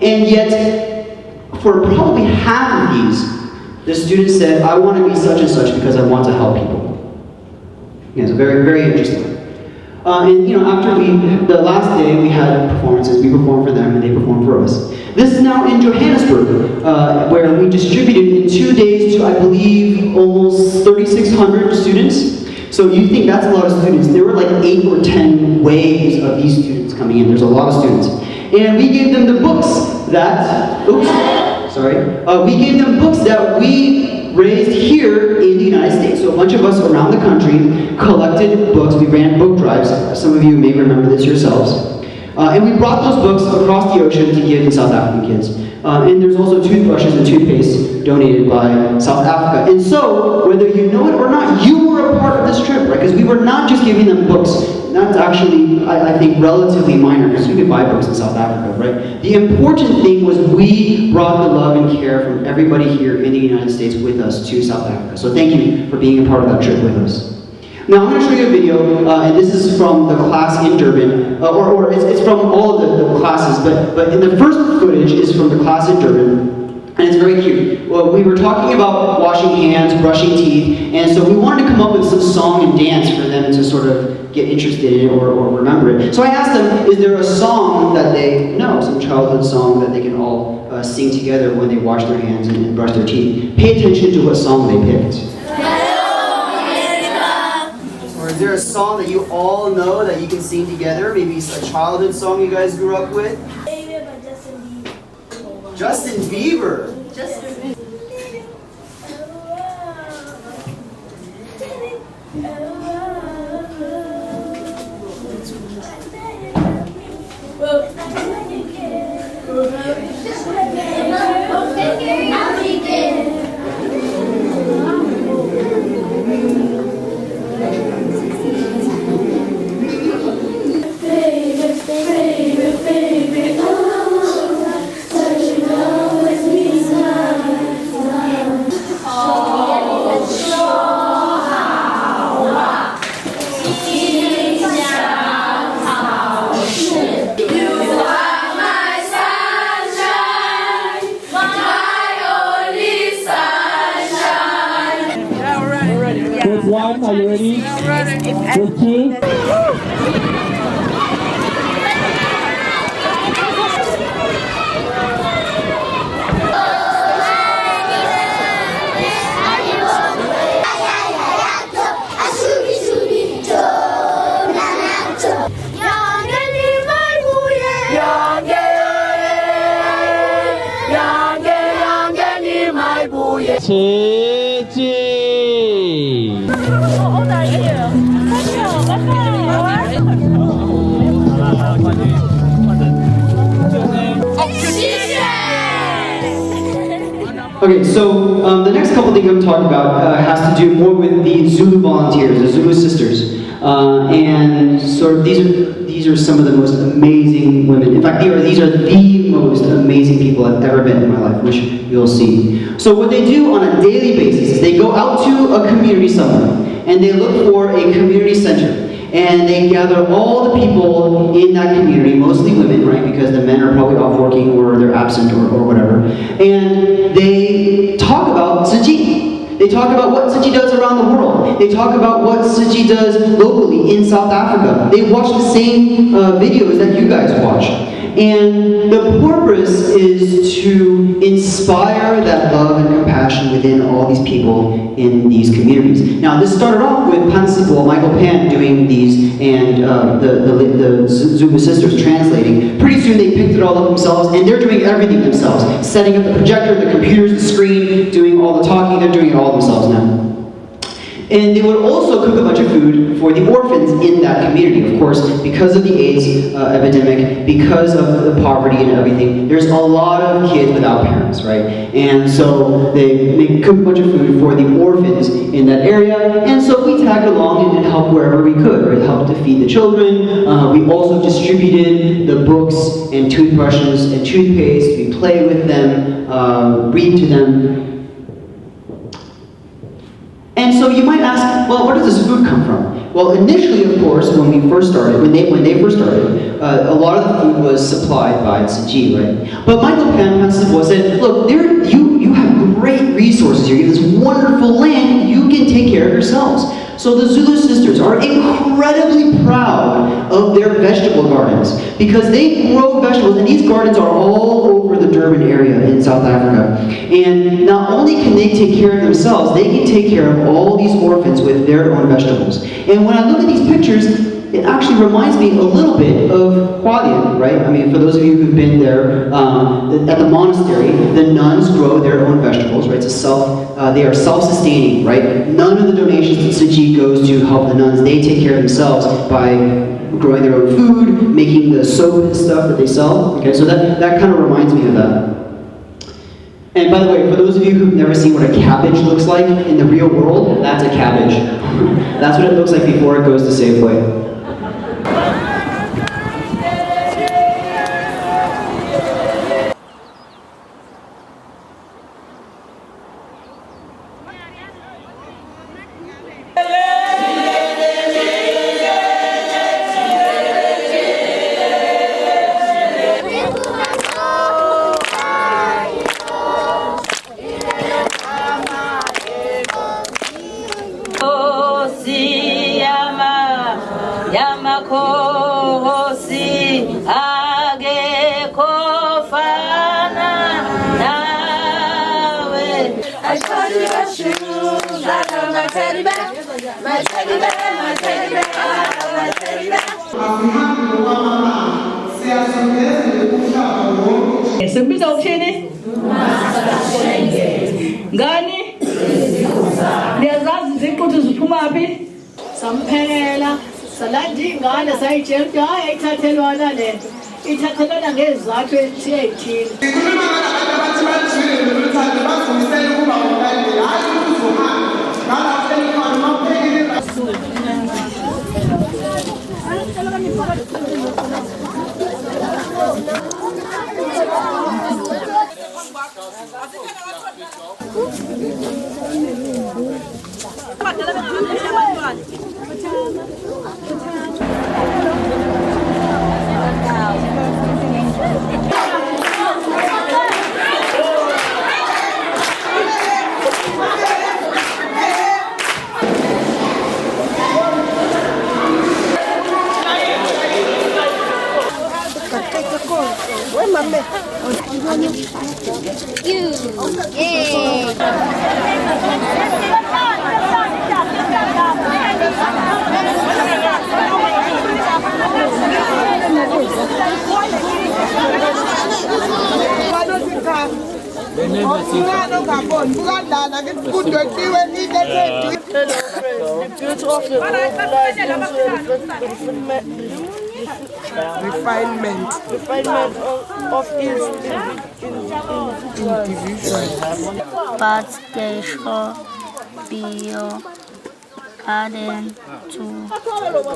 And yet, for probably half of these, the student said, I want to be such and such because I want to help people. Yeah, it's very, very interesting. And after the last day we had performances, we performed for them and they performed for us. This is now in Johannesburg, where we distributed in 2 days to, I believe, almost 3,600 students. So you think that's a lot of students. There were like 8 or 10 waves of these students coming in. There's a lot of students. And we gave them the books that, we gave them books that we raised here in the United States. So a bunch of us around the country collected books. We ran book drives. Some of you may remember this yourselves. And we brought those books across the ocean to give to South African kids. And there's also toothbrushes and toothpaste donated by South Africa. And so, whether you know it or not, you were a part of this trip, right? Because we were not just giving them books. That's actually, I think, relatively minor, because you could buy books in South Africa, right? The important thing was we brought the love and care from everybody here in the United States with us to South Africa. So thank you for being a part of that trip with us. Now I'm going to show you a video, and this is from the class in Durban, or it's from all of the classes, but the first footage is from the class in Durban. And it's very cute. Well, we were talking about washing hands, brushing teeth, and so we wanted to come up with some song and dance for them to sort of get interested in or remember it. So I asked them, is there a song that they know, some childhood song that they can all sing together when they wash their hands and brush their teeth? Pay attention to what song they picked. Or is there a song that you all know that you can sing together? Maybe a childhood song you guys grew up with? Justin Bieber. Group 1, are you ready? Group 2. Haiti. How old are you? Okay, so the next couple things I'm talking about has to do more with the Zulu volunteers, the Zulu sisters, and sort of these are some of the most amazing women. In fact, these are the most amazing people I've ever met in my life, which you'll see. So what they do on a daily basis is they go out to a community somewhere and they look for a community center. And they gather all the people in that community, mostly women, right? Because the men are probably off working or they're absent or whatever. And they talk about Tsaji. They talk about what Tsaji does around the world. They talk about what Tsaji does locally in South Africa. They watch the same videos that you guys watch. And the purpose is to inspire that love and compassion within all these people in these communities. Now, this started off with Pansipol, Michael Pan doing these, and the Zulu sisters translating. Pretty soon they picked it all up themselves, and they're doing everything themselves. Setting up the projector, the computers, the screen, doing all the talking, they're doing it all themselves now. And they would also cook a bunch of food for the orphans in that community. Of course, because of the AIDS epidemic, because of the poverty and everything, there's a lot of kids without parents, right? And so they cook a bunch of food for the orphans in that area. And so we tagged along and helped wherever we could, right? Helped to feed the children. We also distributed the books and toothbrushes and toothpaste. We play with them, read to them. And so you might ask, well, where does this food come from? Well, initially, of course, when they first started, a lot of the food was supplied by Tsaji, right? But Michael Pan said, look, you have great resources here. You have this wonderful land. You can take care of yourselves. So the Zulu sisters are incredibly proud of their vegetable gardens because they grow vegetables, and these gardens are all over the Durban area in South Africa. And not only can they take care of themselves, they can take care of all these orphans with their own vegetables. And when I look at these pictures, it actually reminds me a little bit of Hualien, right? I mean, for those of you who've been there, at the monastery, the nuns grow their own vegetables, right? They are self-sustaining, right? None of the donations to Tsaji goes to help the nuns. They take care of themselves by growing their own food, making the soap and stuff that they sell. Okay, so that kind of reminds me of that. And by the way, for those of you who've never seen what a cabbage looks like in the real world, that's a cabbage. That's what it looks like before it goes to Safeway. Sembiza uthini? Ngani? Niyazazi iziquthu ziphuma phi? Samphela salanda ingane sayitshela ukuthi hayi ayithathelwana lento. Ithathelwana ngezizathu ezithile. Sikhuluma ngabantu abathi bajile lokuthanda bazimisele ukuba ngokanye hayi ukuzohamba. Ngalapho elikhona mawuphekile Yay! Refinement of his individual. Pastation, bio, garden, to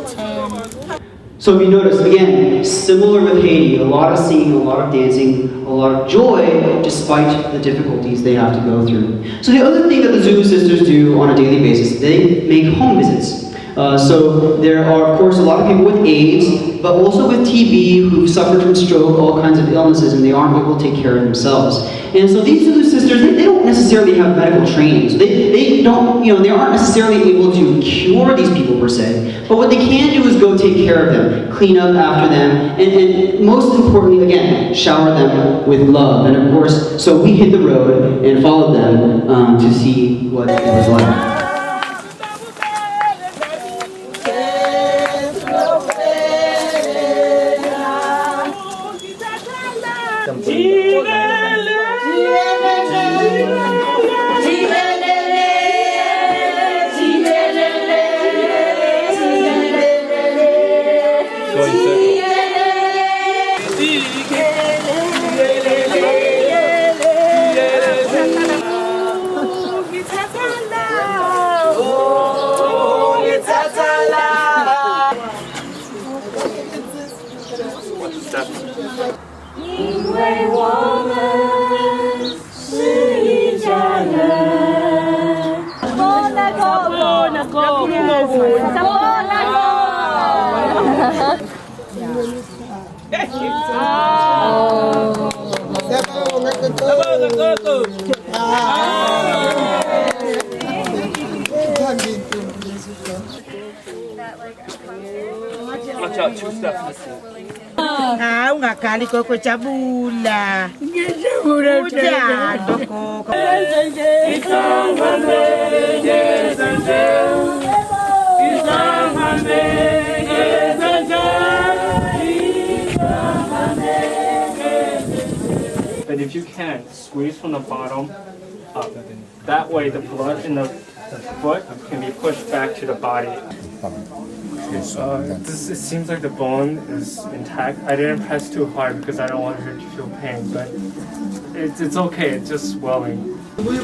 10. So if you notice, again, similar with Haiti, a lot of singing, a lot of dancing, a lot of joy, despite the difficulties they have to go through. So the other thing that the Zulu sisters do on a daily basis, they make home visits. So there are, of course, a lot of people with AIDS, but also with TB who've suffered from stroke, all kinds of illnesses, and they aren't able to take care of themselves. And so these Zulu sisters, they don't necessarily have medical training. So they don't, they aren't necessarily able to cure these people per se, but what they can do is go take care of them, clean up after them, and most importantly, again, shower them with love. And of course, so we hit the road and followed them to see what it was like. Ungakali koko chabula. But if you can, squeeze from the bottom up. That way the blood in the foot can be pushed back to the body. It seems like the bone is intact. I didn't press too hard because I don't want her to feel pain, but it's okay, it's just swelling. Good,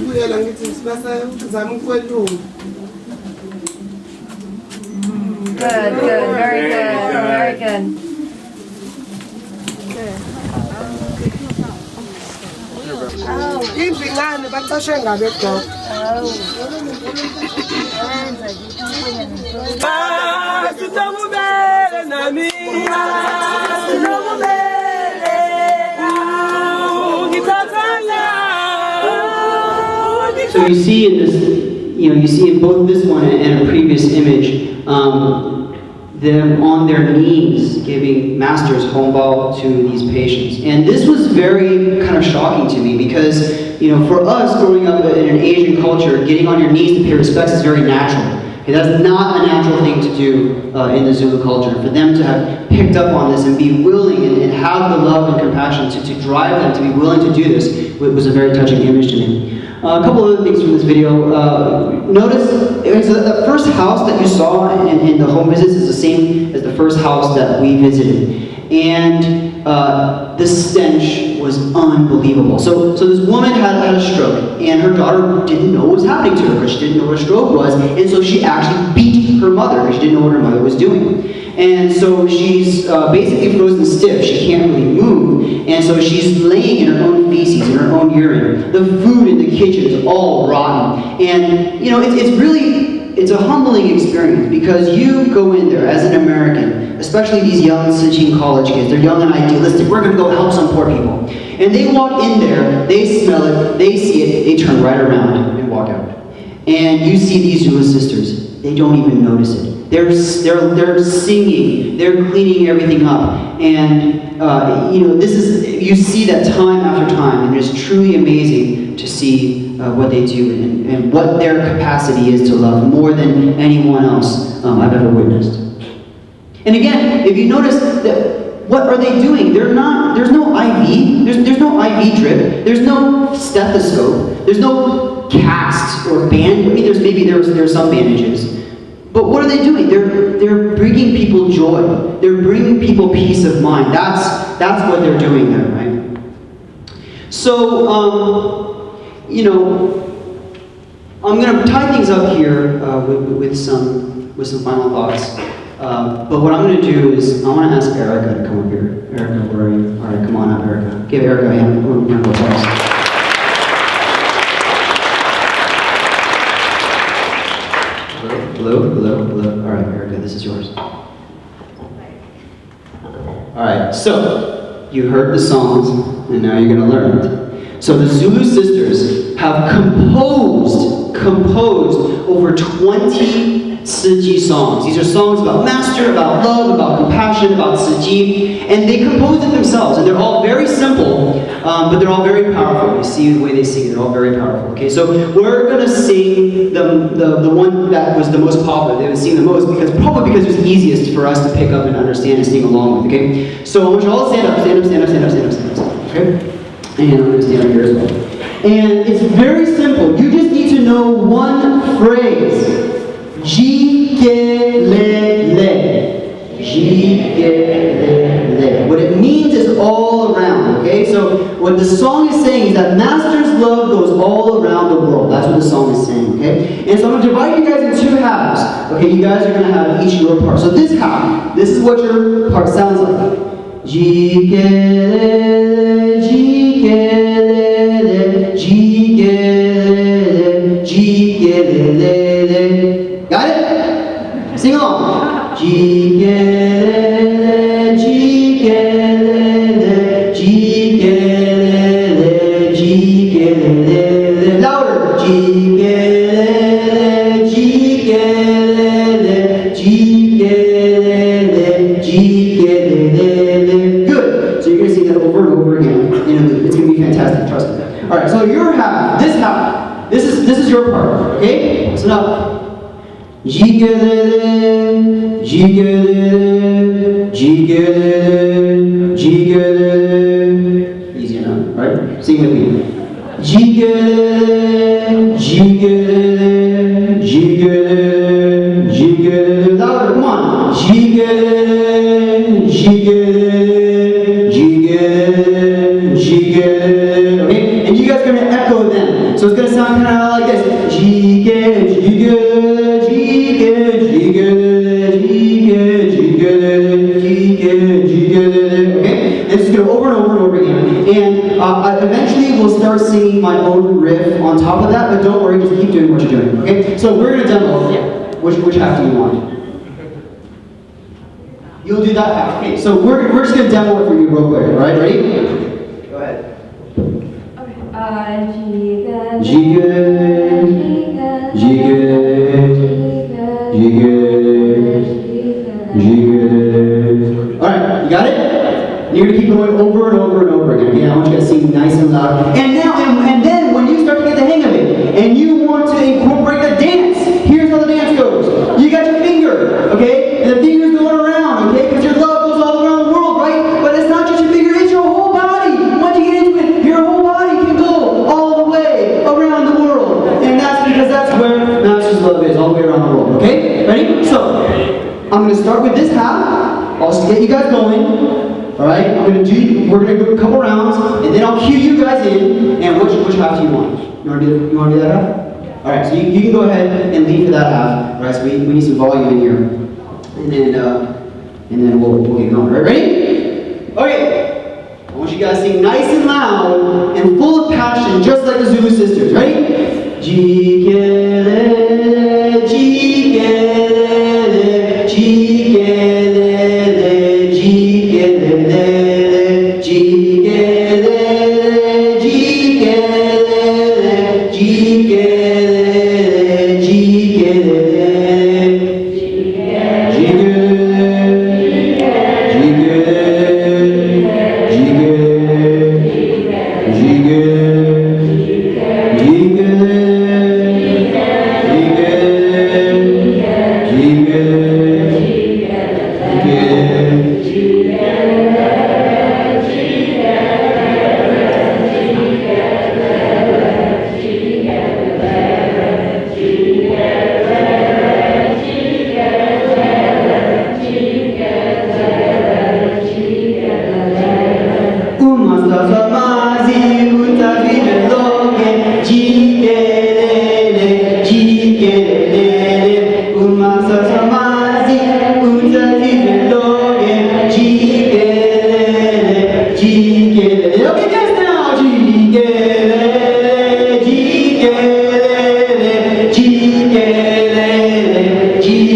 very good, very good. So you see in this, you see in both this one and a previous image, them on their knees giving master's hombal to these patients. And this was very kind of shocking to me because, for us growing up in an Asian culture, getting on your knees to pay respects is very natural. Okay, that's not a natural thing to do in the Zulu culture. For them to have picked up on this and be willing and have the love and compassion to drive them to be willing to do this, it was a very touching image to me. A couple other things from this video. Notice the first house that you saw in the home visits is the same as the first house that we visited. And the stench was unbelievable. So this woman had a stroke, and her daughter didn't know what was happening to her because she didn't know what a stroke was, and so she actually beat her mother because she didn't know what her mother was doing. And so she's basically frozen stiff. She can't really move. And so she's laying in her own feces, in her own urine. The food in the kitchen is all rotten. And, it's a humbling experience because you go in there as an American, especially these young Sitchin college kids. They're young and idealistic. We're going to go help some poor people. And they walk in there, they smell it, they see it, they turn right around and walk out. And you see these Zulu sisters. They don't even notice it. They're singing, they're cleaning everything up, and this is, you see that time after time, and it's truly amazing to see what they do and what their capacity is to love more than anyone else I've ever witnessed. And again, if you notice that, what are they doing? There's no IV, there's no IV drip, there's no stethoscope, there's no cast or band. I mean, there's some bandages. But what are they doing? They're bringing people joy. They're bringing people peace of mind. That's what they're doing there, right? So, I'm going to tie things up here with some final thoughts. But what I'm going to do is I want to ask Erica to come up here. Erica, where are you? All right, come on up, Erica. Give Erica a hand. Round of applause. Hello. All right, Erica, this is yours. All right, so you heard the songs, and now you're going to learn it. So the Zulu sisters have composed over 20 Siji songs. These are songs about master, about love, about compassion, about Siji, and they composed it themselves. And they're all very simple, but they're all very powerful. You see the way they sing; they're all very powerful. Okay, so we're gonna sing the one that was the most popular. They would sing the most because it was easiest for us to pick up and understand and sing along with. Okay, so I want you all to stand up. Okay, and I'm gonna stand up here as well. And it's very simple. You just need to know one phrase. Jikelele. Jikelele. What it means is all around, okay? So what the song is saying is that Master's love goes all around the world. That's what the song is saying, okay? And so I'm going to divide you guys in two halves. Okay, you guys are going to have each your part. So this half, this is what your part sounds like. Jikelele, jikelele, jikelele, jikelele. Got it? Sing along. Jikelele, jikelele, jikelele, jikelele. Louder. Jikelele, jikelele, jikelele, jikelele. Good. So you're going to sing that over and over again in a loop. It's going to be fantastic. Trust me. All right. So your half. This half. This is your part. Okay. So now. Jikelele, jikelele, jikelele, jikelele. Easy enough, right? Sing with me. Jikelele, jikelele, jikelele, jikelele. Louder, come on. Jikelele, jikelele, jikelele, jikelele. Okay? And you guys are going to echo them. So it's going to sound kind of like this. Jikelele, jikelele. Eventually we'll start singing my own riff on top of that, but don't worry, just keep doing what you're doing, okay? So we're going to demo. Yeah. Which half do you want? You'll do that half. Okay, so we're just going to demo it for you real quick, alright? Ready? Go ahead. Alright, you got it? You're going to keep going over and over and over again. Okay, I want you guys to sing nice and loud. And now, and then when you start to get the hang of it, and you want to incorporate a dance, here's how the dance goes. You got your finger, okay? And the finger's going around, okay? Because your love goes all around the world, right? But it's not just your finger, it's your whole body. Once you get into it, your whole body can go all the way around the world. And that's because that's where Master's love is, all the way around the world, okay? Ready? So, I'm going to start with this half. I'll just get you guys going. Alright, we're gonna do a couple rounds, and then I'll cue you guys in, and which half do you want? You wanna do that half? Alright, so you can go ahead and lead for that half. Alright, so we need some volume in here. And then we'll get going. Alright, ready? Okay. I want you guys to sing nice and loud and full of passion, just like the Zulu sisters. Ready? Jikelele, jikelele, jikelele.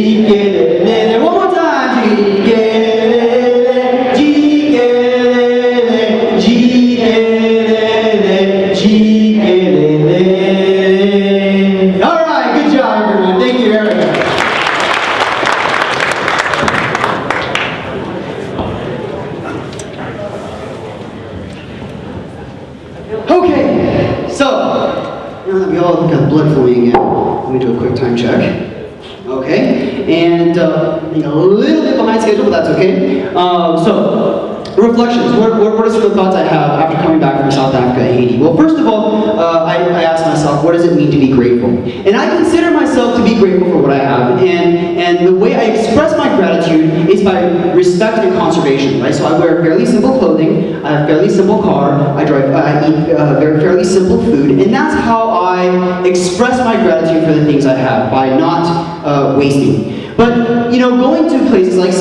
jikelele. One more time, jikelele, jikelele, jikelele, jikelele. All right, good job, everyone. Thank you, Eric. Okay, so now that we all got blood flowing again, let me do a quick time check. Okay, and being a little bit behind schedule, but that's okay. So, reflections. What are some of the thoughts I have after coming back from South Africa and Haiti? Well, first of all, I asked myself, what does it mean to be grateful? And I consider myself to be grateful for what I have. And the way I express my gratitude is by respect and conservation, right? So I wear fairly simple clothing, I have a fairly simple car, I eat very fairly simple food, and that's how I express my gratitude for the things I have, by not wasting. But, you know, going to places like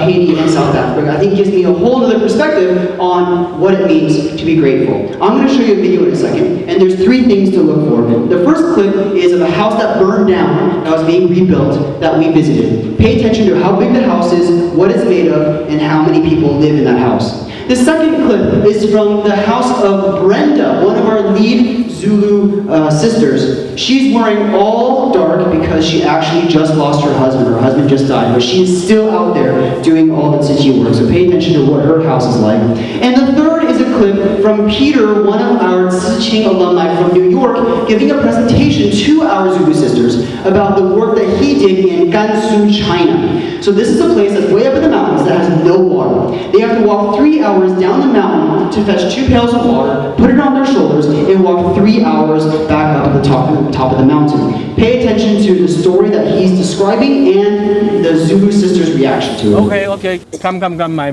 Haiti and South Africa, I think gives me a whole other perspective on what it means to be grateful. I'm going to show you a video in a second, and there's 3 things to look for. The first clip is of a house that burned down, that was being rebuilt, that we visited. Pay attention to how big the house is, what it's made of, and how many people live in that house. The second clip is from the house of Brenda, one of our lead Zulu sisters. She's wearing all dark because she actually just lost her husband. Her husband just died, but she's still out there doing all the Tsitsi work. So pay attention to what her house is like. And the third is a clip from Peter, one of our Tsitsi alumni from New York, giving a presentation to our Zulu sisters about the work that he did in Gansu, China. So this is a place that's way up in the mountains that has no water. They have to walk 3 hours down the mountain to fetch 2 pails of water, put it on their shoulders, and walk 3 hours back up to the top of the mountain. Pay attention to the story that he's describing and the Zulu sisters' reaction to it. Okay. Come, my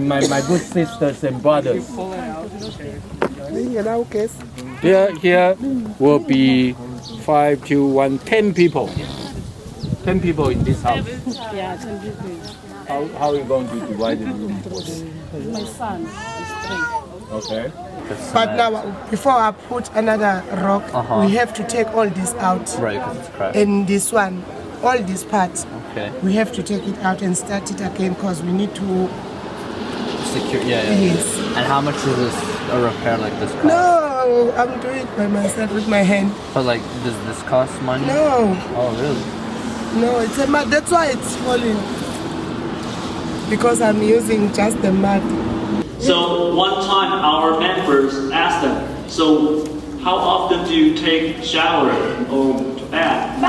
good sisters and brothers. Here will be 5 to 1, 10 people. 10 people in this house. Yeah, 10 people. How are you going to divide the room? My son is 3. Okay. But now, before I put another rock, we have to take all this out. Right, because it's cracked. And this one, all these parts, Okay. we have to take it out and start it again because we need to Secure, yeah. Yes. And how much does this a repair like this cost? No, I'm doing it by myself with my hand. But like, does this cost money? No. Oh, really? No, it's a mud. That's why it's falling. Because I'm using just the mud. So one time our members asked them, so how often do you take shower or bath?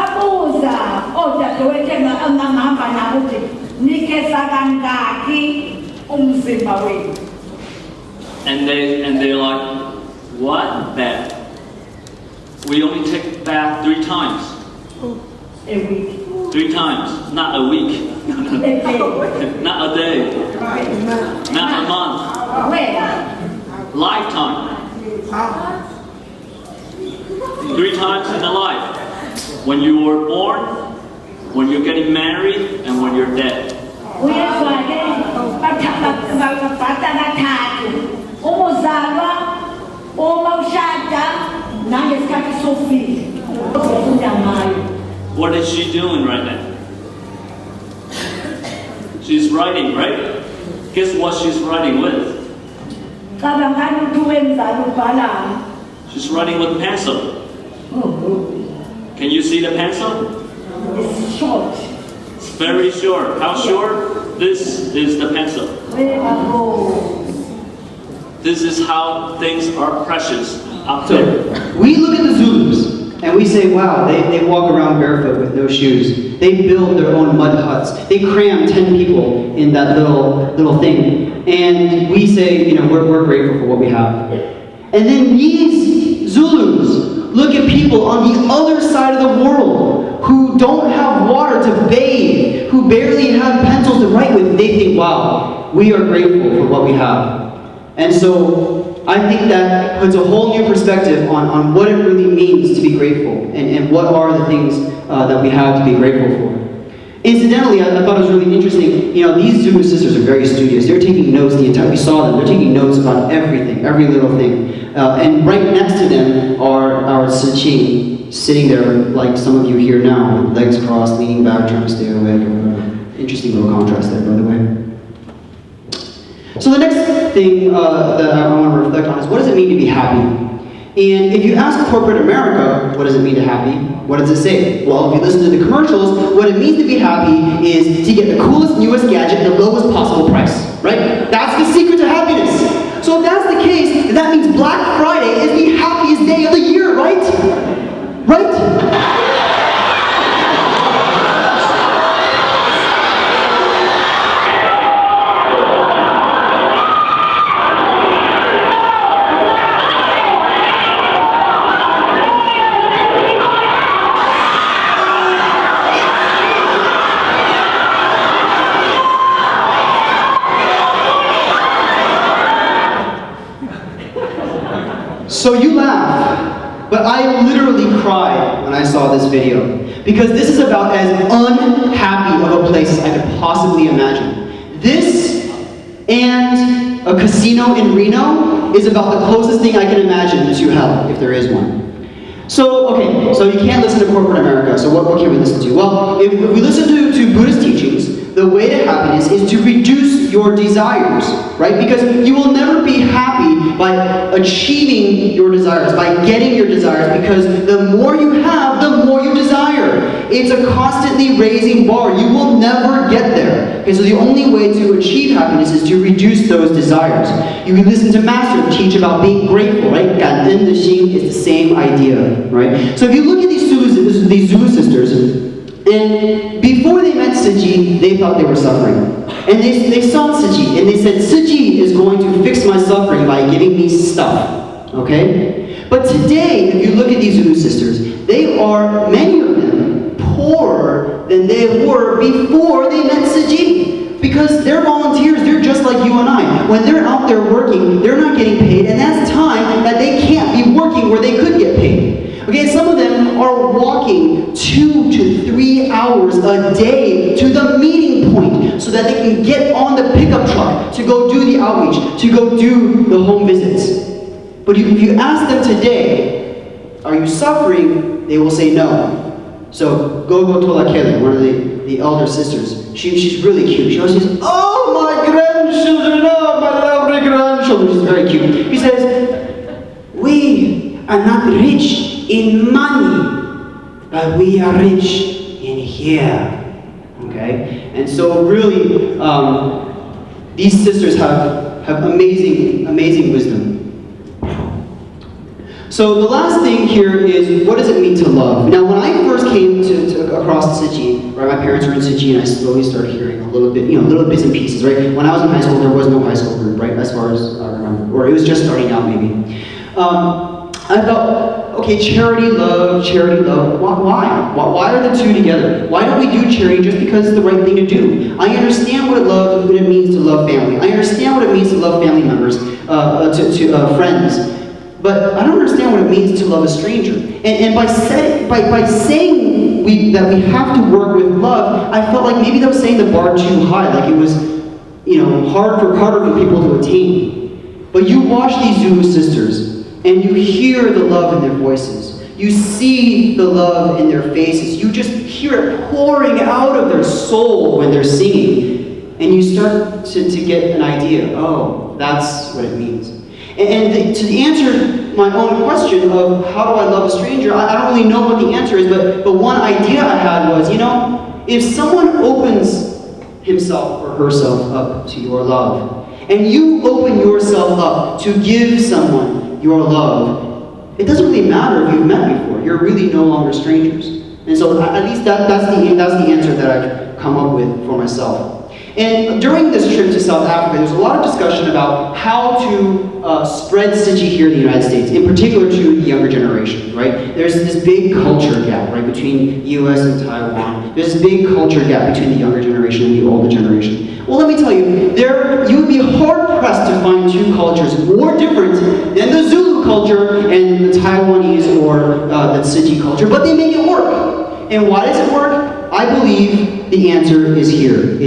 And they're like, what bath? We only take bath 3 times. A week. 3 times, not a week. Not a day. Not a month. Lifetime. 3 times in a life. When you were born, when you're getting married, and when you're dead. What is she doing right now? She's writing, right? Guess what she's writing with? She's writing with pencil. Can you see the pencil? It's short. It's very short. How short? This is the pencil. This is how things are precious up there. We look at the Zulus and we say, wow, they walk around barefoot with no shoes. They build their own mud huts. They cram 10 people in that little thing. And we say, you know, we're grateful for what we have. And then these Zulus look at people on the other side of the world who don't have water to bathe, who barely have pencils to write with. They think, wow, we are grateful for what we have. And so I think that puts a whole new perspective on what it really means to be grateful and what are the things that we have to be grateful for. Incidentally, I thought it was really interesting, you know, these Zulu sisters are very studious. They're taking notes we saw them, they're taking notes about everything, every little thing. And right next to them are our Tsitsi sitting there like some of you here now, with legs crossed, leaning back, trying to stay awake or whatever. Interesting little contrast there, by the way. So the next thing that I want to reflect on is, what does it mean to be happy? And if you ask corporate America, what does it mean to happy? What does it say? Well, if you listen to the commercials, what it means to be happy is to get the coolest, newest gadget at the lowest possible price, right? That's the secret to happiness. So if that's the case, that means Black Friday is the happiest day of the year, right? Right? So you laugh, but I literally cried when I saw this video, because this is about as unhappy of a place as I could possibly imagine. This and a casino in Reno is about the closest thing I can imagine to hell, if there is one. So, okay, so you can't listen to corporate America, so what can we listen to? Well, if we listen to Buddhist teachings, the way to happiness is to reduce your desires, right? Because you will never be happy by achieving your desires, by getting your desires, because the more you have, the more you desire. It's a constantly raising bar. You will never get there. Okay, so the only way to achieve happiness is to reduce those desires. You can listen to Master teach about being grateful, right? Ganten the Xing is the same idea, right? So if you look at these Zulu sisters, and before they met Siji, they thought they were suffering. And they saw Siji, and they said, Siji is going to fix my suffering by giving me stuff, okay? But today, if you look at these Zulu sisters, they are, many of them, poorer than they were before they met Siji. Because they're volunteers, they're just like you and I. When they're out there working, they're not getting paid, and that's time that they can't be working where they could get paid. Okay, some of them are walking 2 to 3 hours a day to the meeting point so that they can get on the pickup truck to go do the outreach, to go do the home visits. But if you ask them today, are you suffering? They will say no. So Gogo Tolakele, one of the elder sisters, she's really cute. She always says, oh, my grandchildren, oh, my lovely grandchildren. She's very cute. He says, we are not rich in money, but we are rich in here. Okay? And so really, these sisters have amazing wisdom. So the last thing here is, what does it mean to love? Now, when I first came across Siji, right, my parents were in Siji, and I slowly started hearing a little bit, little bits and pieces, right? When I was in high school, there was no high school group, right, as far as I remember, or it was just starting out, maybe. I thought, okay, charity, love, why? Why are the two together? Why don't we do charity just because it's the right thing to do? I understand what it means to love family. I understand what it means to love family members, friends. But I don't understand what it means to love a stranger. And by saying that we have to work with love, I felt like maybe that was saying the bar too high, like it was, harder for people to attain. But you watch these Zulu sisters, and you hear the love in their voices. You see the love in their faces. You just hear it pouring out of their soul when they're singing. And you start to get an idea, oh, that's what it means. And to answer my own question of how do I love a stranger, I don't really know what the answer is, but one idea I had was, if someone opens himself or herself up to your love, and you open yourself up to give someone your love, it doesn't really matter if you've met before. You're really no longer strangers. And so at least that's the answer that I've come up with for myself. And during this trip to South Africa, there's a lot of discussion about how to spread Siji here in the United States, in particular to the younger generation, right? There's this big culture gap, right, between the US and Taiwan. There's this big culture gap between the younger generation and the older generation. Well, let me tell you, you would be hard-pressed to find two cultures more different than the Zulu culture and the Taiwanese or the Siji culture, but they make it work. And why does it work? I believe the answer is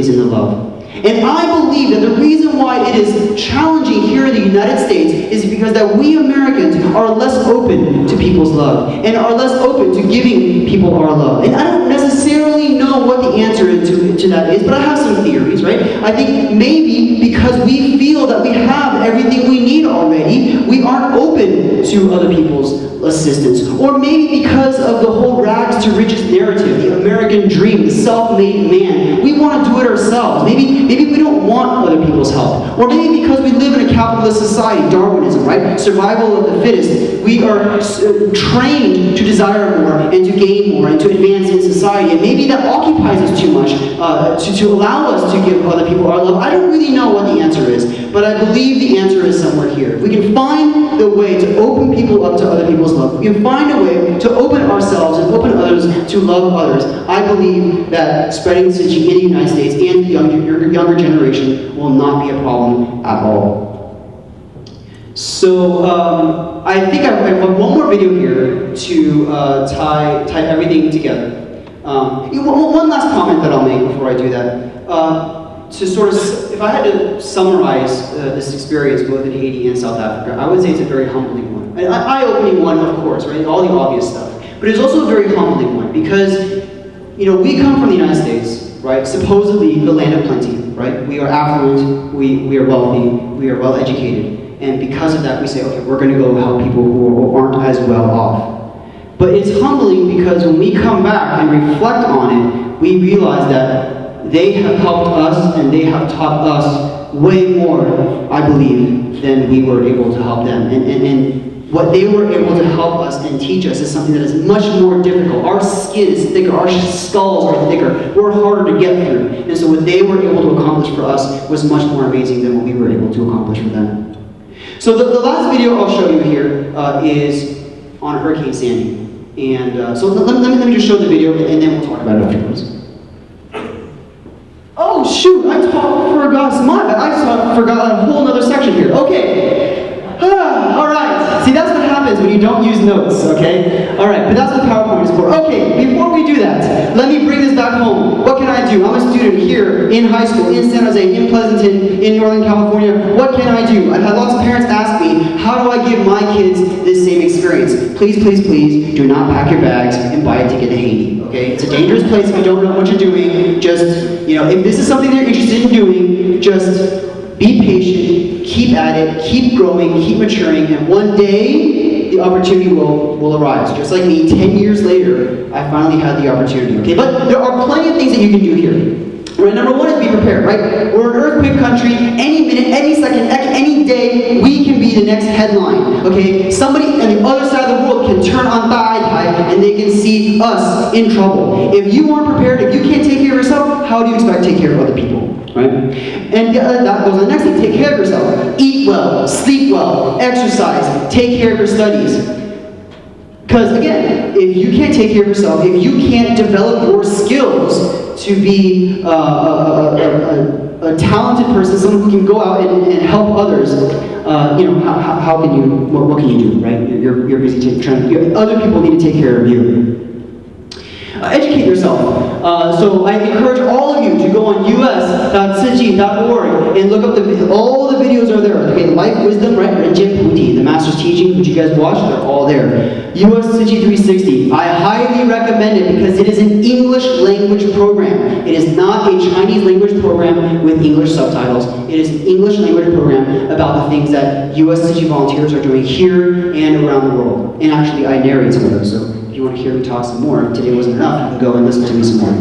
in the love. And I believe that the reason why it is challenging here in the United States is because that we Americans are less open to people's love and are less open to giving people our love. And I don't necessarily know what the answer is to to that is, but I have some theories, right? I think maybe because we feel that we have everything we need already, we aren't open to other people's assistance. Or maybe because of the whole rags to riches narrative, the American dream, the self-made man, we want to do it ourselves. Maybe we don't want other people's help. Or maybe because we live in a capitalist society, Darwinism, right? Survival of the fittest. We are trained to desire more and to gain more and to advance in society. And maybe that occupies us too much to allow us to give other people our love. I don't really know what the answer is, but I believe the answer is somewhere here. We can find the way to open people up to other people's love. We can find a way to open ourselves and open others to love others. I believe that spreading Tzuchi in the United States and the younger generation will not be a problem at all. So I think I have one more video here to tie everything together. One last comment that I'll make before I do that. To sort of, if I had to summarize this experience both in Haiti and South Africa, I would say it's a very humbling one. An eye-opening one, of course, right? All the obvious stuff. But it's also a very humbling one because, we come from the United States, right? Supposedly the land of plenty, right? We are affluent, we are wealthy, we are well-educated. And because of that, we say, okay, we're going to go help people who aren't as well off. But it's humbling because when we come back and reflect on it, we realize that they have helped us and they have taught us way more, I believe, than we were able to help them. And what they were able to help us and teach us is something that is much more difficult. Our skin is thicker, our skulls are thicker, we're harder to get through. And so what they were able to accomplish for us was much more amazing than what we were able to accomplish for them. So the last video I'll show you here is on Hurricane Sandy. And so let me just show the video and then we'll talk about it afterwards. Oh shoot, I forgot a whole other section here. Okay. Alright, see that's what happens when you don't use notes, okay? Alright, but that's what PowerPoint is for. Okay, before we do that, let me bring this back home. What can I do? I'm a student here in high school, in San Jose, in Pleasanton, in Northern California. What can I do? I've had lots of parents ask me, how do I give my kids this same experience? Please, please, please, do not pack your bags and buy a ticket to Haiti, okay? It's a dangerous place if you don't know what you're doing. Just, if this is something they're interested in doing, just be patient, keep at it, keep growing, keep maturing, and one day the opportunity will arise. Just like me, 10 years later, I finally had the opportunity, okay? But there are plenty of things that you can do here. Right, number one is be prepared, right? We're an earthquake country. Any minute, any second, any day, we can be the next headline, okay? Somebody on the other side of the world can turn on thigh and they can see us in trouble. If you aren't prepared, if you can't take care of yourself, how do you expect to take care of other people, right? And that goes on the next thing, take care of yourself. Eat well, sleep well, exercise, take care of your studies. Because again, if you can't take care of yourself, if you can't develop your skills to be a talented person, someone who can go out and help others, how can you? What can you do, right? You're busy trying. Other people need to take care of you. Educate yourself. So I encourage all of you to go on us.tzuchi.org and look up all the videos are there. Okay, Life Wisdom, right? Renjin Puti, the Master's Teaching, which you guys watched, they're all there. US Tzuchi 360. I highly recommend it because it is an English language program. It is not a Chinese language program with English subtitles. It is an English language program about the things that US Tzuchi volunteers are doing here and around the world. And actually, I narrate some of those. So if you want to hear me talk some more, today wasn't enough, you can go and listen to me some more.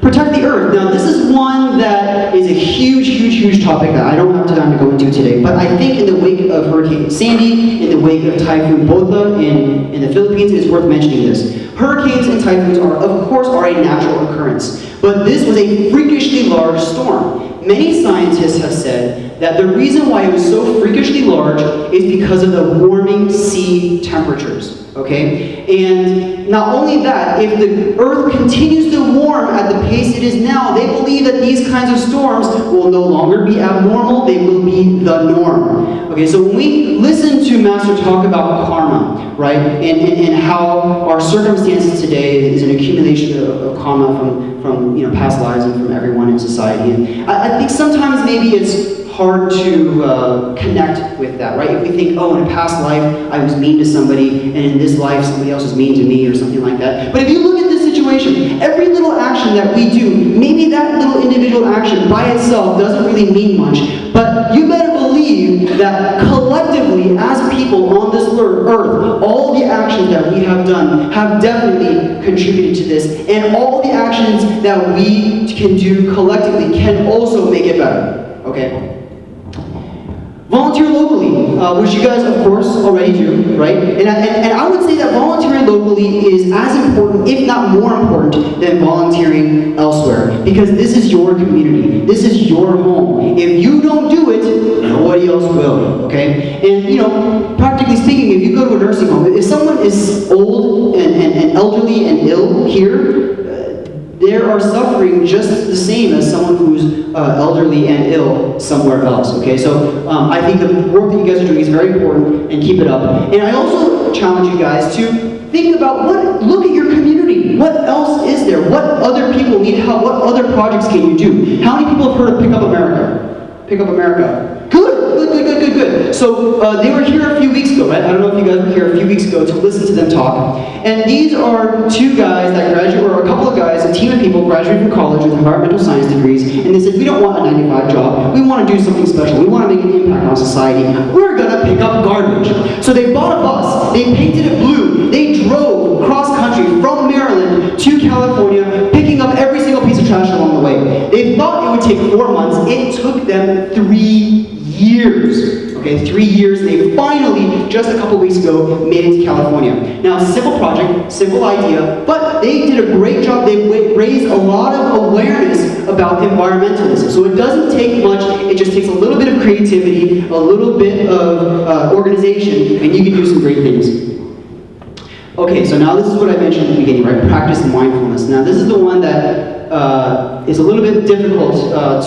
Protect the earth. Now this is one that is a huge topic that I don't have time to go into today, but I think in the wake of Hurricane Sandy, in the wake of Typhoon Botha in the Philippines, it's worth mentioning this. Hurricanes and typhoons of course are a natural occurrence, but this was a freakishly large storm. Many scientists have said that the reason why it was so freakishly large is because of the warming sea temperatures, okay? And not only that, if the Earth continues to warm at the pace it is now, they believe that these kinds of storms will no longer be abnormal, they will be the norm. Okay, so when we listen to Master talk about karma, right, and how our circumstances today is an accumulation of karma from past lives and from everyone in society, and I think sometimes maybe it's hard to connect with that, right? If we think, oh, in a past life I was mean to somebody, and in this life somebody else is mean to me, or something like that. But if you look at this situation, every little action that we do, maybe that little individual action by itself doesn't really mean much, but you better believe that collectively, as people on this earth, all the actions that we have done have definitely contributed to this, and all the actions that we can do collectively can also make it better, okay? Volunteer locally, which you guys, of course, already do, right? And I would say that volunteering locally is as important, if not more important, than volunteering elsewhere. Because this is your community. This is your home. If you don't do it, nobody else will, okay? And, you know, practically speaking, if you go to a nursing home, if someone is old and elderly and ill here, they are suffering just the same as someone who's elderly and ill somewhere else, okay? So I think the work that you guys are doing is very important, and keep it up. And I also challenge you guys to think about look at your community. What else is there? What other people need help? What other projects can you do? How many people have heard of Pick Up America? Pick Up America. Good. So they were here a few weeks ago, right? I don't know if you guys were here a few weeks ago to listen to them talk. And these are two guys that graduated, or a couple of guys, a team of people graduated from college with environmental science degrees, and they said, we don't want a 9-to-5 job. We want to do something special. We want to make an impact on society. We're going to pick up garbage. So they bought a bus. They painted it blue. They drove cross country from Maryland to California, picking up every single piece of trash along the way. They thought it would take 4 months. It took them 3 years. Okay, 3 years, and they finally, just a couple weeks ago, made it to California. Now, it's a simple project, simple idea, but they did a great job. They raised a lot of awareness about environmentalism. So it doesn't take much, it just takes a little bit of creativity, a little bit of organization, and you can do some great things. Okay, so now this is what I mentioned at the beginning, right? Practice mindfulness. Now, this is the one that is a little bit difficult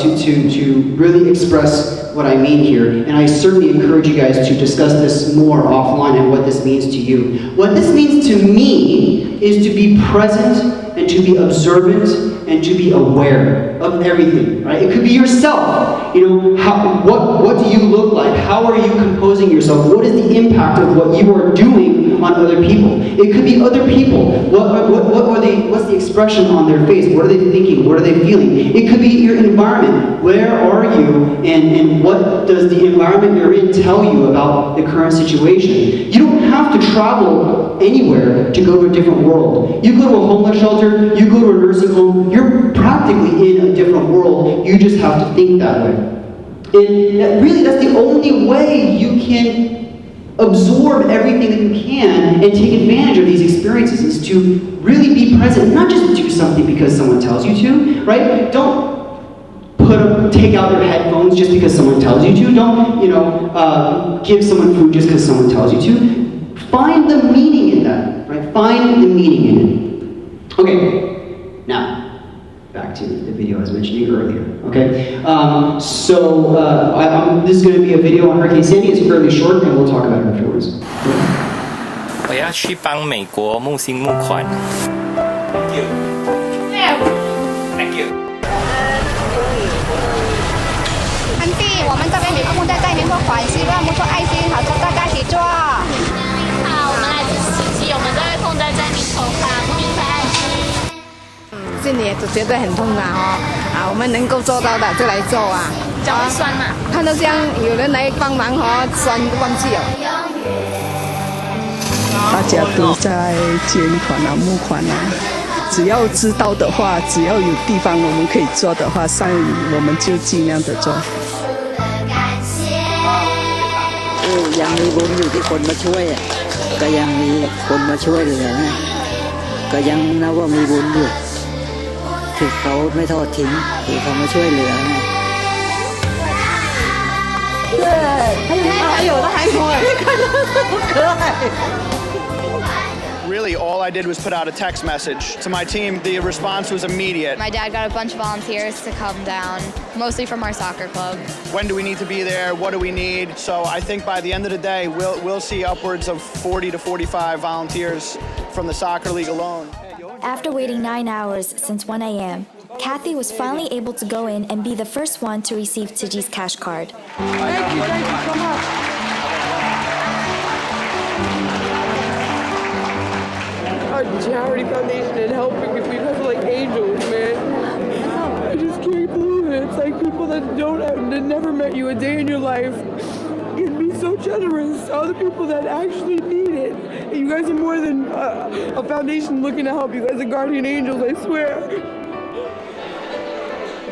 to really express what I mean here, and I certainly encourage you guys to discuss this more offline and what this means to you. What this means to me is to be present and to be observant and to be aware of everything, right? It could be yourself. You know, what do you look like? How are you composing yourself? What is the impact of what you are doing on other people? It could be other people. What's the expression on their face? What are they thinking? What are they feeling? It could be your environment. Where are you? And what does the environment you're in tell you about the current situation? You don't have to travel anywhere to go to a different world. You go to a homeless shelter, you go to a nursing home, you're practically in a different world. You just have to think that way. And really, that's the only way you can absorb everything that you can and take advantage of these experiences, is to really be present, not just do something because someone tells you to, right? Don't take out your headphones just because someone tells you to. Don't, give someone food just because someone tells you to. Find the meaning in that, right? Find the meaning in it. Okay, now, back to the video I was mentioning earlier, okay? This is going to be a video on Hurricane Sandy. It's fairly short, and we'll talk about it afterwards. 我要去帮美国募薪募款。Thank you. Thank you. 安迪，我们这边有个木在里面募款，希望募出爱心，好叫大家一起做。好，我们来自实际，我们这位空在里头发募出爱心。心里也觉得很痛啊！我们能够做到的就来做啊！脚会酸嘛？看到这样有人来帮忙酸忘记了。大家都在捐款啊、募款啊，只要知道的话，只要有地方我们可以做的话，上我們就盡量的做。ยังมีบุญอยู่ที่คนมาช่วยก็ยังมีคนมาช่วยเหลือนะก็ยังนับว่ามีบุญอยู่ที่เขาไม่ทอดทิ้งที่เขามาช่วยเหลือไง对还有的还有看到好可爱 Really, all I did was put out a text message to my team. The response was immediate. My dad got a bunch of volunteers to come down, mostly from our soccer club. When do we need to be there? What do we need? So I think by the end of the day, we'll see upwards of 40 to 45 volunteers from the soccer league alone. After waiting 9 hours since 1 a.m., Kathy was finally able to go in and be the first one to receive Tiji's cash card. Thank you so much. Our charity foundation and helping people like angels, man. like people that that never met you a day in your life can be so generous to other people that actually need it. And you guys are more than a foundation looking to help. You guys are guardian angels, I swear.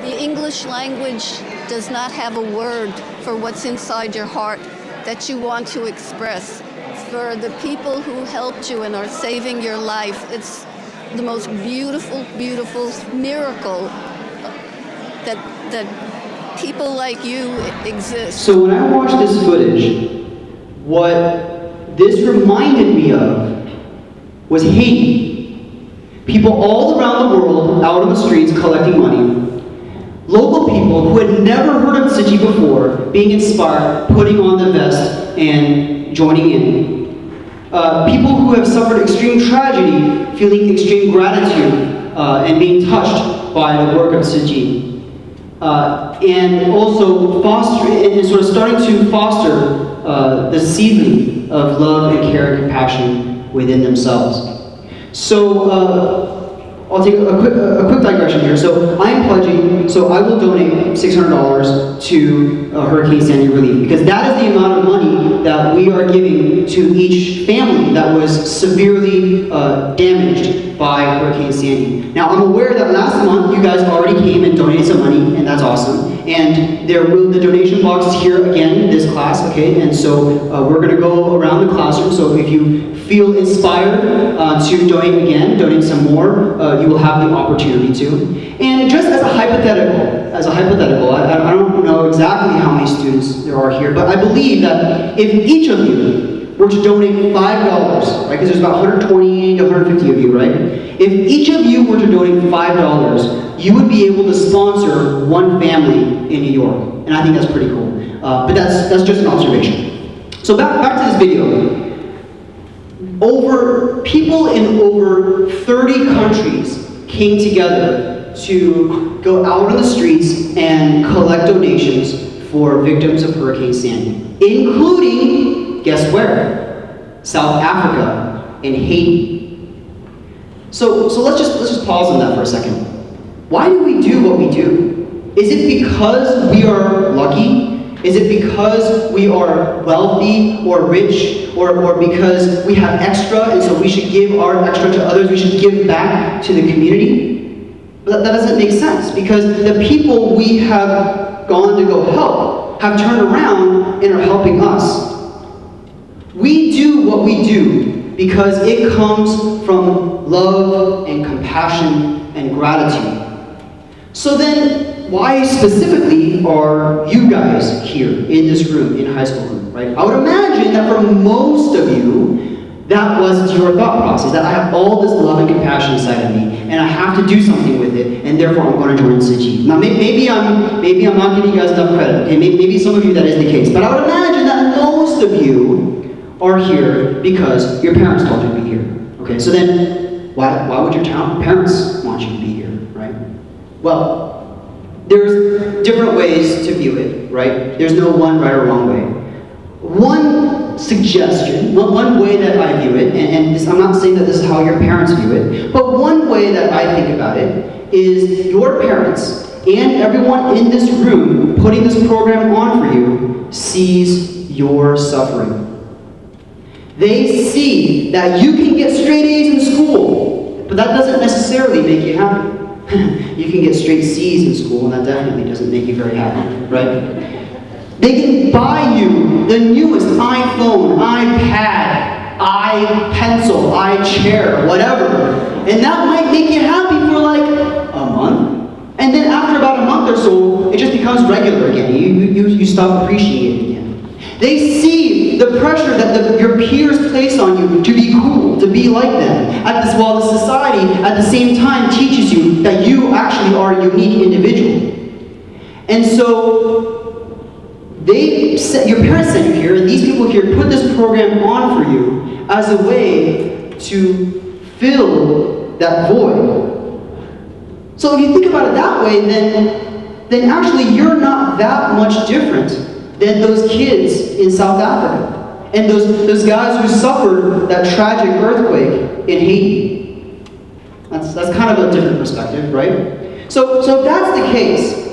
The English language does not have a word for what's inside your heart that you want to express. For the people who helped you and are saving your life, it's the most beautiful, beautiful miracle that people like you exist. So when I watched this footage, what this reminded me of was Haiti. People all around the world out on the streets collecting money. Local people who had never heard of Tsuji before being inspired, putting on the vest and joining in. People who have suffered extreme tragedy feeling extreme gratitude and being touched by the work of Tsuji. And also sort of starting to foster the seedling of love and care and compassion within themselves. So I'll take a quick digression here. So I am pledging, so I will donate $600 to Hurricane Sandy relief, because that is the amount of money that we are giving to each family that was severely damaged by Hurricane Sandy. Now I'm aware that last month you guys already came and donated some money, and that's awesome. And the donation box is here again this class, okay? And so we're gonna go around the classroom, so if you feel inspired to donate some more, you will have the opportunity to. And just as a hypothetical, I don't know exactly how many students there are here, but I believe that if each of you were to donate $5, right, because there's about 120 to 150 of you, right? If each of you were to donate $5, you would be able to sponsor one family in New York, and I think that's pretty cool. But that's just an observation. So back to this video. People in over 30 countries came together to go out on the streets and collect donations for victims of Hurricane Sandy, including, guess where? South Africa and Haiti. So let's just pause on that for a second. Why do we do what we do? Is it because we are lucky? Is it because we are wealthy or rich, or because we have extra and so we should give our extra to others, we should give back to the community? But that doesn't make sense, because the people we have gone to go help have turned around and are helping us. We do what we do because it comes from love and compassion and gratitude. So then, why specifically are you guys here in this room, in high school room, right? I would imagine that for most of you, that was your thought process, that I have all this love and compassion inside of me, and I have to do something with it, and therefore I'm going to join Tsuji. Now maybe I'm not giving you guys enough credit, okay? Maybe some of you that is the case, but I would imagine that most of you are here because your parents told you to be here. Okay, so then why would your parents want you to be here, right? Well, there's different ways to view it, right? There's no one right or wrong way. One suggestion, one way that I view it, and I'm not saying that this is how your parents view it, but one way that I think about it is your parents and everyone in this room putting this program on for you sees your suffering. They see that you can get straight A's in school, but that doesn't necessarily make you happy. You can get straight C's in school, and that definitely doesn't make you very happy, right? They can buy you the newest iPhone, iPad, iPencil, iChair, whatever, and that might make you happy for like a month, and then after about a month or so, it just becomes regular again. You stop appreciating it again. They see the pressure that your peers place on you to be cool, to be like them, while the society at the same time teaches you that you actually are a unique individual. And so your parents sent you here, and these people here put this program on for you as a way to fill that void. So if you think about it that way, then actually you're not that much different than those kids in South Africa and those guys who suffered that tragic earthquake in Haiti. That's kind of a different perspective, right? So if that's the case,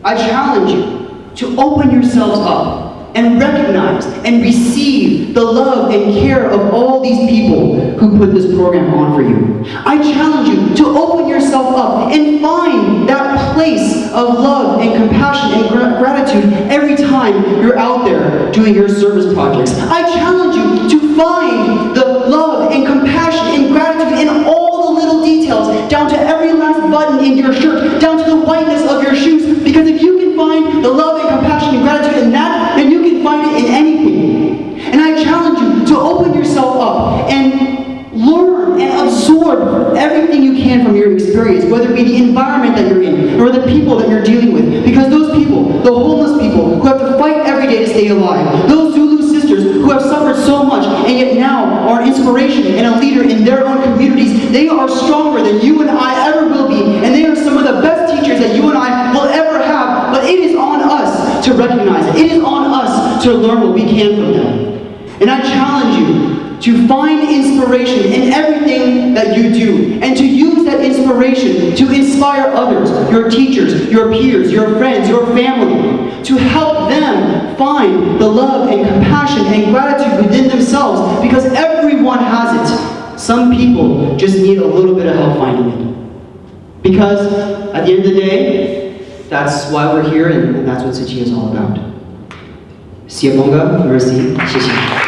I challenge you to open yourselves up and recognize and receive the love and care of all these people who put this program on for you. I challenge you to open yourself up and find that place of love and compassion and gratitude every time you're out there doing your service projects. I challenge you to find the love and compassion and gratitude in all the little details, down to every last button in your shirt, down to the whiteness of your shoes, because if you can find the love and compassion and gratitude in that, then you can find it in anything. And I challenge you to open yourself up and learn and absorb everything you can from your experience, whether it be the environment that you're in or the people that you're dealing with. Because those people, the homeless people who have to fight every day to stay alive, those Zulu sisters who have suffered so much and yet now are an inspiration and a leader in their own communities, they are stronger than you and I ever will be, and they are some of the best teachers that you and I will ever have. But it is on us to recognize it. It is on us to learn what we can from them. And I challenge you to find inspiration in everything that you do, and to use that inspiration to inspire others, your teachers, your peers, your friends, your family, to help them find the love and compassion and gratitude within themselves, because everyone has it. Some people just need a little bit of help finding it. Because at the end of the day, that's why we're here, and that's what Tsuchi is all about. Siabonga, mercy, shishi.